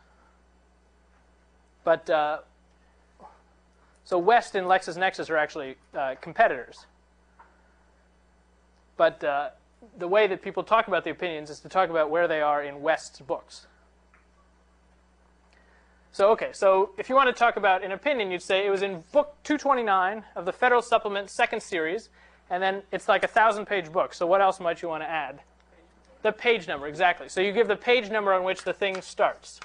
But so West and lexis-nexis are actually competitors. But the way that people talk about the opinions is to talk about where they are in West's books. So if you want to talk about an opinion, you'd say it was in book 229 of the Federal Supplement Second Series, and then it's like a 1,000-page book. So what else might you want to add? The page number, exactly. So you give the page number on which the thing starts.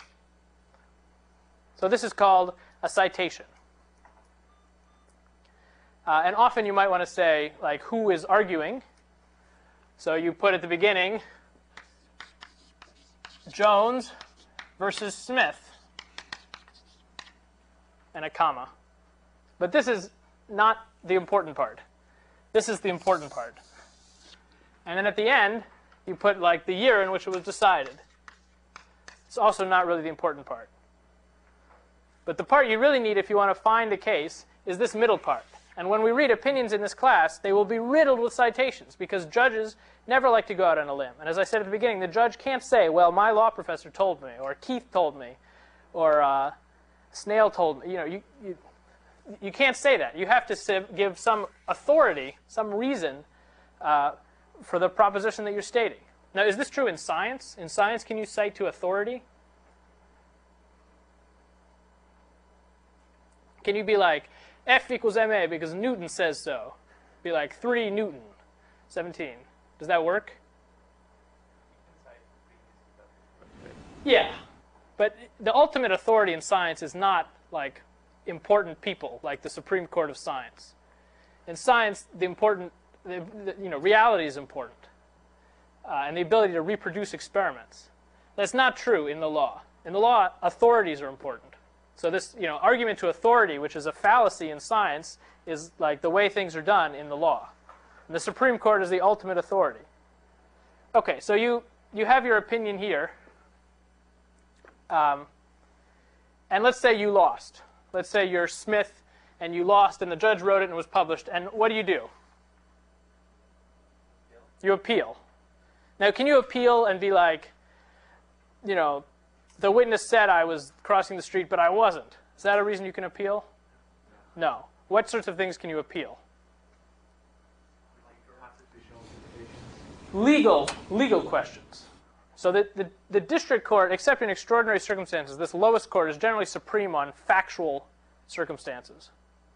So this is called a citation. And often you might want to say, like, who is arguing. So you put at the beginning, Jones versus Smith, and a comma. But this is not the important part. This is the important part. And then at the end, you put like the year in which it was decided. It's also not really the important part. But the part you really need if you want to find a case is this middle part. And when we read opinions in this class, they will be riddled with citations because judges never like to go out on a limb. And as I said at the beginning, the judge can't say, well, my law professor told me, or Keith told me, or Snail told me. You can't say that. You have to give some authority, some reason for the proposition that you're stating. Now, is this true in science? In science, can you cite to authority? Can you be like, F equals ma because Newton says so? Be like 3 Newton, 17. Does that work? Yeah. But the ultimate authority in science is not like important people, like the Supreme Court of Science. In science, reality is important, and the ability to reproduce experiments. That's not true in the law. In the law, authorities are important. So this, argument to authority, which is a fallacy in science, is like the way things are done in the law. And the Supreme Court is the ultimate authority. Okay, so you have your opinion here. And let's say you lost. Let's say you're Smith and you lost and the judge wrote it and it was published. And what do? You appeal. Now, can you appeal and be like, the witness said I was crossing the street, but I wasn't? Is that a reason you can appeal? No. What sorts of things can you appeal? Legal questions. So the district court, except in extraordinary circumstances, this lowest court is generally supreme on factual circumstances,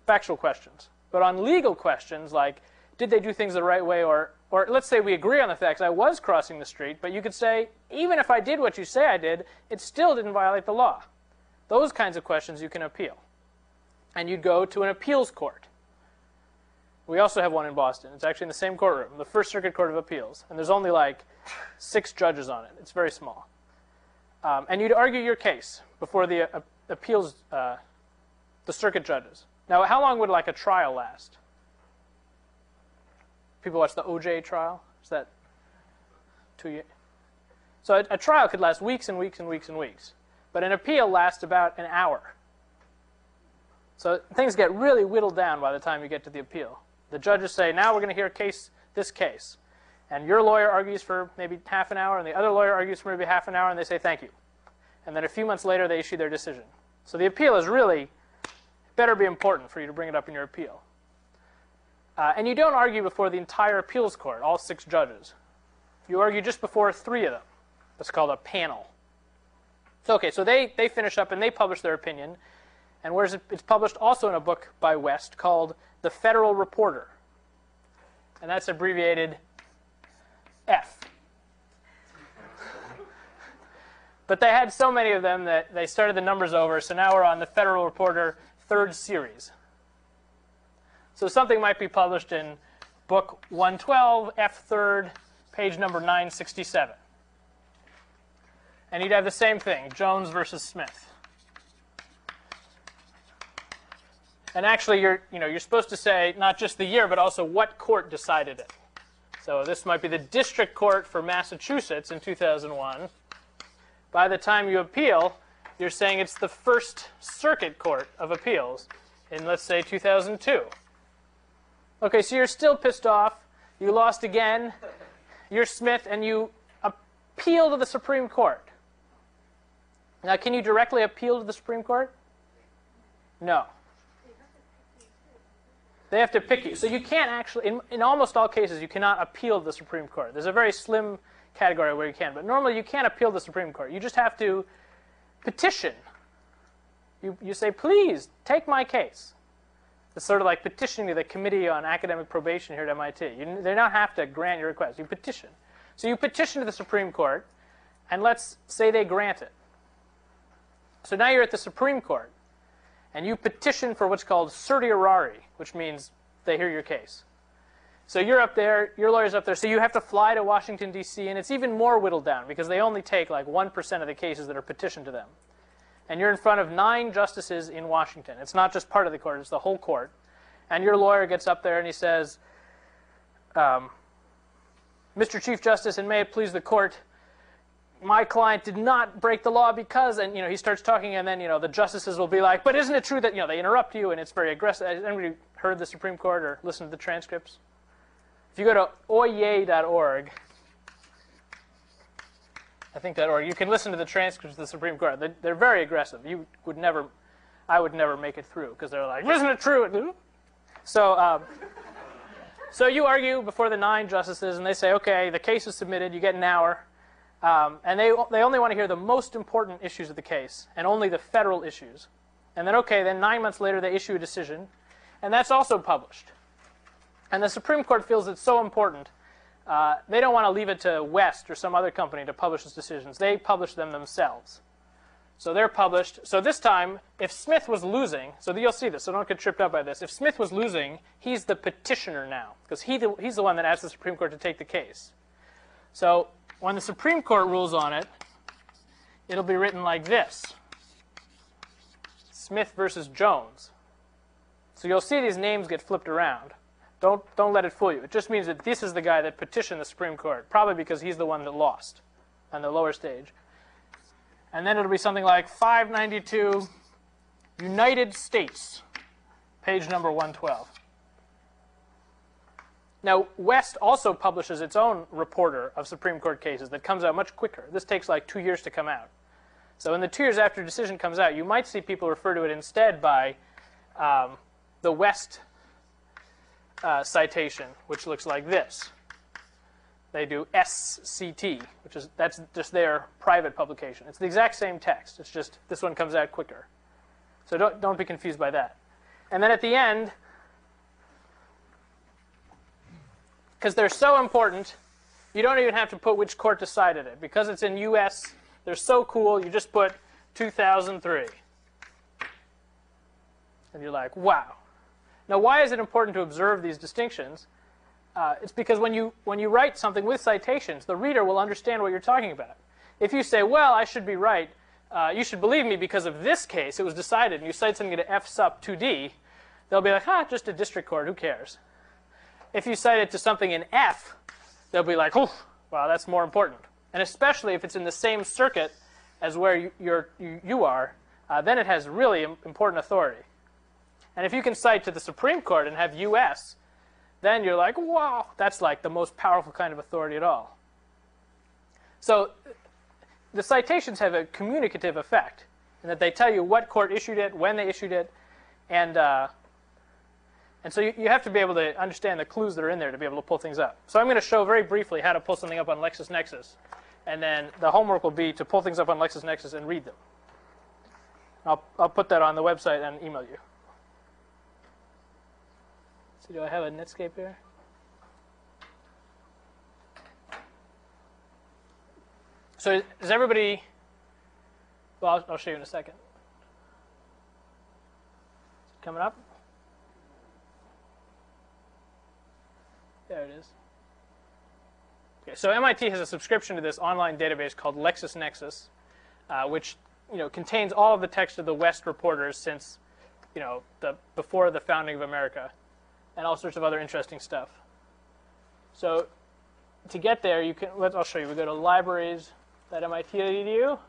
factual questions. But on legal questions, like, did they do things the right way, or let's say we agree on the facts, I was crossing the street, but you could say, even if I did what you say I did, it still didn't violate the law. Those kinds of questions you can appeal. And you'd go to an appeals court. We also have one in Boston. It's actually in the same courtroom, the First Circuit Court of Appeals. And there's only like 6 judges on it. It's very small. And you'd argue your case before the appeals, the circuit judges. Now, how long would like a trial last? People watch the OJ trial? Is that 2 years? So a trial could last weeks and weeks and weeks and weeks. But an appeal lasts about an hour. So things get really whittled down by the time you get to the appeal. The judges say, now we're going to hear this case. And your lawyer argues for maybe half an hour, and the other lawyer argues for maybe half an hour, and they say thank you. and then a few months later they issue their decision. So the appeal is really better be important for you to bring it up in your appeal. And you don't argue before the entire appeals court, all 6 judges. You argue just before 3 of them. That's called a panel. So, okay, so they finish up and they publish their opinion. And whereas it's published also in a book by West called The Federal Reporter. And that's abbreviated F. But they had so many of them that they started the numbers over. So now we're on the Federal Reporter 3rd series. So something might be published in book 112, F 3rd, page number 967. And you'd have the same thing, Jones versus Smith. And actually, you're supposed to say not just the year, but also what court decided it. So this might be the District Court for Massachusetts in 2001. By the time you appeal, you're saying it's the First Circuit Court of Appeals in, let's say, 2002. Okay, so you're still pissed off. You lost again. You're Smith, and you appeal to the Supreme Court. Now, can you directly appeal to the Supreme Court? No. They have to pick you. So you can't actually, in almost all cases, you cannot appeal to the Supreme Court. There's a very slim category where you can. But normally, you can't appeal to the Supreme Court. You just have to petition. You say, please, take my case. It's sort of like petitioning to the Committee on Academic Probation here at MIT. They don't have to grant your request. You petition. So you petition to the Supreme Court, and let's say they grant it. So now you're at the Supreme Court, and you petition for what's called certiorari, which means they hear your case. So you're up there, your lawyer's up there, so you have to fly to Washington, D.C., and it's even more whittled down because they only take like 1% of the cases that are petitioned to them. And you're in front of 9 justices in Washington. It's not just part of the court, it's the whole court. And your lawyer gets up there and he says, Mr. Chief Justice, and may it please the court, my client did not break the law because, and he starts talking, and then the justices will be like, but isn't it true that they interrupt you and it's very aggressive? Has anybody heard the Supreme Court or listened to the transcripts? If you go to oye.org, I think .org, you can listen to the transcripts of the Supreme Court. They're very aggressive. I would never make it through because they're like, isn't it true? So you argue before the 9 justices, and they say, okay, the case is submitted. You get an hour. And they only want to hear the most important issues of the case and only the federal issues. And then, okay, then 9 months later, they issue a decision. And that's also published. And the Supreme Court feels it's so important, they don't want to leave it to West or some other company to publish its decisions. They publish them themselves. So they're published. So this time, if Smith was losing, so you'll see this, so don't get tripped up by this. If Smith was losing, he's the petitioner now because he's the one that asked the Supreme Court to take the case. So when the Supreme Court rules on it, it'll be written like this. Smith versus Jones. So you'll see these names get flipped around. Don't let it fool you. It just means that this is the guy that petitioned the Supreme Court, probably because he's the one that lost on the lower stage. And then it'll be something like 592 United States, page number 112. Now, West also publishes its own reporter of Supreme Court cases that comes out much quicker. This takes like 2 years to come out. So in the 2 years after a decision comes out, you might see people refer to it instead by the West citation, which looks like this. They do SCT, that's just their private publication. It's the exact same text. It's just this one comes out quicker. So don't be confused by that. And then at the end, because they're so important, you don't even have to put which court decided it. Because it's in US, they're so cool, you just put 2003. And you're like, wow. Now, why is it important to observe these distinctions? It's because when you write something with citations, the reader will understand what you're talking about. If you say, well, I should be right, you should believe me because of this case, it was decided, and you cite something to F sup 2D, they'll be like, just a district court, who cares? If you cite it to something in F, they'll be like, oh, wow, that's more important. And especially if it's in the same circuit as where you are, then it has really important authority. And if you can cite to the Supreme Court and have US, then you're like, wow, that's like the most powerful kind of authority at all. So the citations have a communicative effect in that they tell you what court issued it, when they issued it, and so you have to be able to understand the clues that are in there to be able to pull things up. So I'm going to show very briefly how to pull something up on LexisNexis, and then the homework will be to pull things up on LexisNexis and read them. I'll put that on the website and email you. So do I have a Netscape here? So is everybody, well, I'll show you in a second. Coming up? There it is. Okay, so MIT has a subscription to this online database called lexis-nexis, which contains all of the text of the West reporters since before the founding of America, and all sorts of other interesting stuff. So to get there, I'll show you. We go to libraries.mit.edu,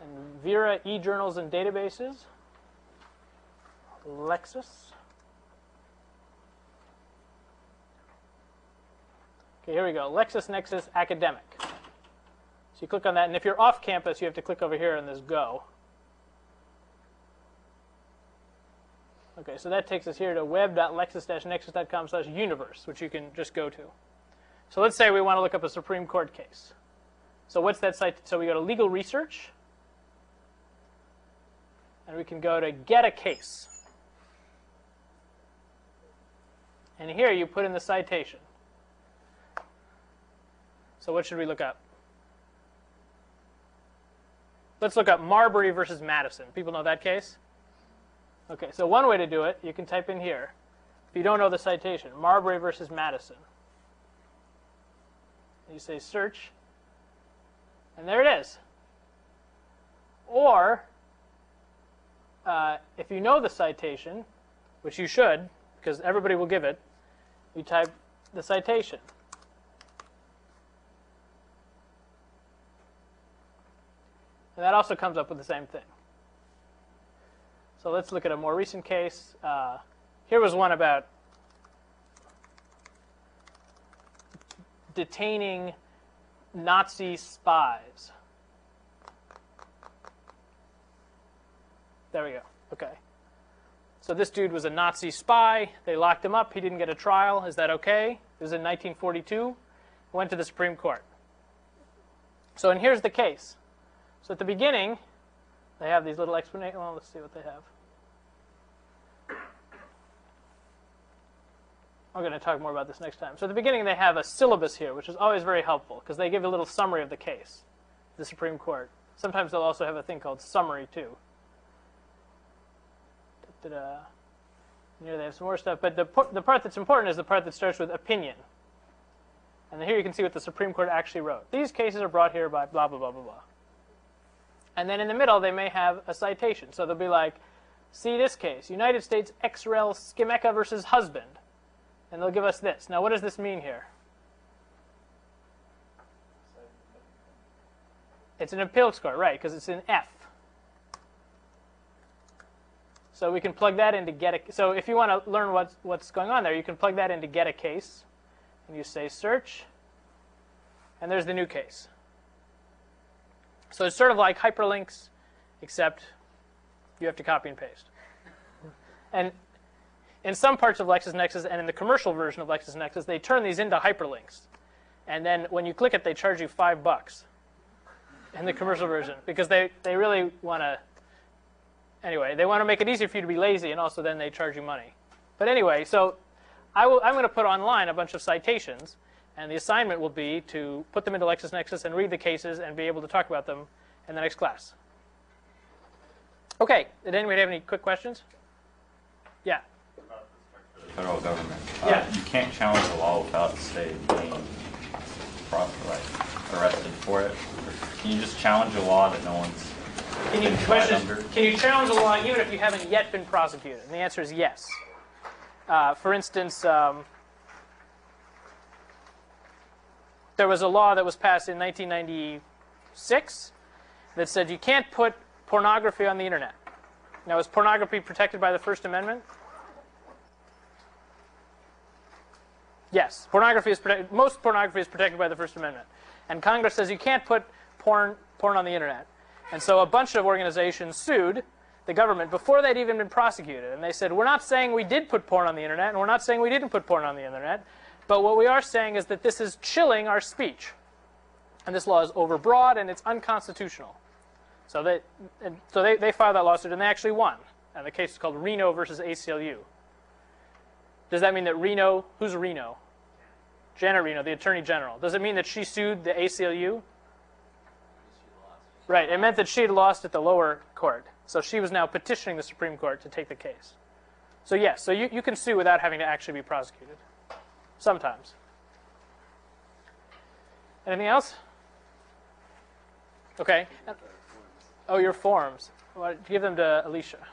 and Vera e-journals and databases, Lexis. Okay, here we go. LexisNexis Academic. So you click on that, and if you're off campus, you have to click over here on this Go. Okay, so that takes us here to web.lexis-nexis.com/universe, which you can just go to. So let's say we want to look up a Supreme Court case. So what's that site? So we go to Legal Research, and we can go to Get a Case. And here you put in the citation. So what should we look up? Let's look up Marbury versus Madison. People know that case? Okay, so one way to do it, you can type in here. If you don't know the citation, Marbury versus Madison. You say search, and there it is. Or, if you know the citation, which you should, because everybody will give it, you type the citation. And that also comes up with the same thing. So let's look at a more recent case. Here was one about detaining Nazi spies. There we go. Okay. So this dude was a Nazi spy. They locked him up. He didn't get a trial. Is that okay? This is in 1942. Went to the Supreme Court. So, and here's the case. So at the beginning, they have these little explanations. Well, let's see what they have. I'm going to talk more about this next time. So at the beginning, they have a syllabus here, which is always very helpful, because they give a little summary of the case, the Supreme Court. Sometimes they'll also have a thing called summary, too. Here they have some more stuff. But the part that's important is the part that starts with opinion. And here you can see what the Supreme Court actually wrote. These cases are brought here by blah, blah, blah, blah, blah. And then in the middle, they may have a citation. So they'll be like, see this case, United States ex rel Skimeka versus husband. And they'll give us this. Now, what does this mean here? It's an appeal score, right, because it's an F. So we can plug that into get a. So if you want to learn what's going on there, you can plug that into get a case, and you say search, and there's the new case. So it's sort of like hyperlinks, except you have to copy and paste. And in some parts of LexisNexis and in the commercial version of LexisNexis, they turn these into hyperlinks, and then when you click it, they charge you $5 in the commercial version because they really want to. Anyway, they want to make it easier for you to be lazy, and also then they charge you money. But anyway, so I'm going to put online a bunch of citations, and the assignment will be to put them into LexisNexis and read the cases and be able to talk about them in the next class. Okay, did anybody have any quick questions? Yeah.
About the structure of the federal government.
Yeah.
You can't challenge the law without, say, being arrested for it. Can you just challenge a law that no one's
Can you challenge the law even if you haven't yet been prosecuted? And the answer is yes. For instance, there was a law that was passed in 1996 that said you can't put pornography on the internet. Now, is pornography protected by the First Amendment? Yes, pornography is protected. Most pornography is protected by the First Amendment, and Congress says you can't put porn on the internet. And so a bunch of organizations sued the government before they'd even been prosecuted, and they said, we're not saying we did put porn on the internet, and we're not saying we didn't put porn on the internet, but what we are saying is that this is chilling our speech, and this law is overbroad and it's unconstitutional. So they filed that lawsuit, and they actually won. And the case is called Reno versus ACLU. Does that mean that Reno? Who's Reno? Janet Reno, the Attorney General. Does it mean that she sued the ACLU? Right. It meant that she had lost at the lower court. So she was now petitioning the Supreme Court to take the case. So yes, so you can sue without having to actually be prosecuted. Sometimes. Anything else? Okay. Oh, your forms. Well, give them to Alicia.